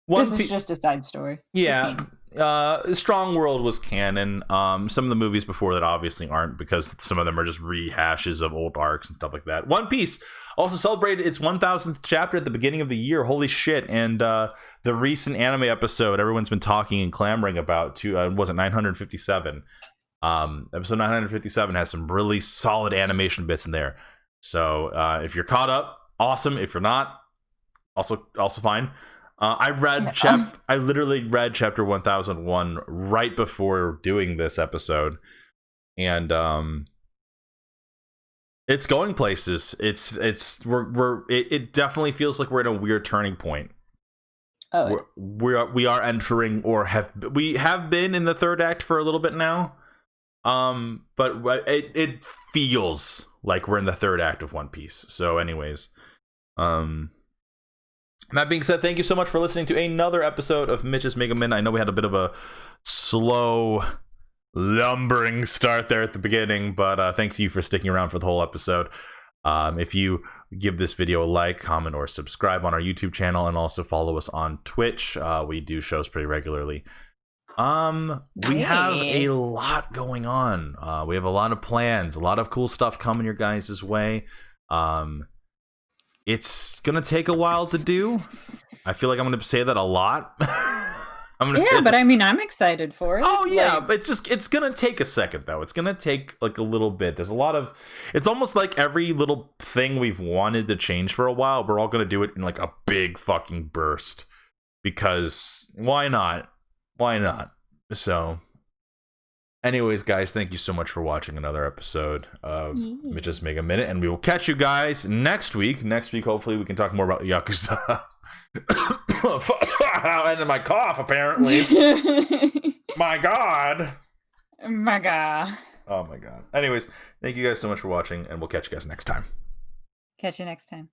This One is Piece. just a side story. It's Yeah, canon. Strong World was canon. Some of the movies before that obviously aren't, because some of them are just rehashes of old arcs and stuff like that. One Piece also celebrated its 1000th chapter at the beginning of the year. Holy shit! And the recent anime episode everyone's been talking and clamoring about, was it 957? Episode 957 has some really solid animation bits in there. So if you're caught up, awesome. If you're not, also fine. No. I literally read chapter 1001 right before doing this episode, and it's going places. It definitely feels like we're in a weird turning point. Oh, We are entering, or we have been in the third act for a little bit now. But it feels like we're in the third act of One Piece. So anyways, that being said, thank you so much for listening to another episode of Mitch's Mega Min. I know we had a bit of a slow, lumbering start there at the beginning, but thanks to you for sticking around for the whole episode. If you give this video a like, comment, or subscribe on our YouTube channel, and also follow us on Twitch, we do shows pretty regularly. We have a lot going on. We have a lot of plans, a lot of cool stuff coming your guys' way. It's gonna take a while to do. I feel like I'm gonna say that a lot. but I mean, I'm excited for it. Oh yeah, but it's gonna take a second though. It's gonna take like a little bit. There's a lot of. It's almost like every little thing we've wanted to change for a while, we're all gonna do it in like a big fucking burst. Because why not? Why not? So, anyways, guys, thank you so much for watching another episode of Mitch's Mega Minute, and we will catch you guys next week. Next week, hopefully, we can talk more about Yakuza. And my cough, apparently. My God. My God. Oh my God. Anyways, thank you guys so much for watching, and we'll catch you guys next time. Catch you next time.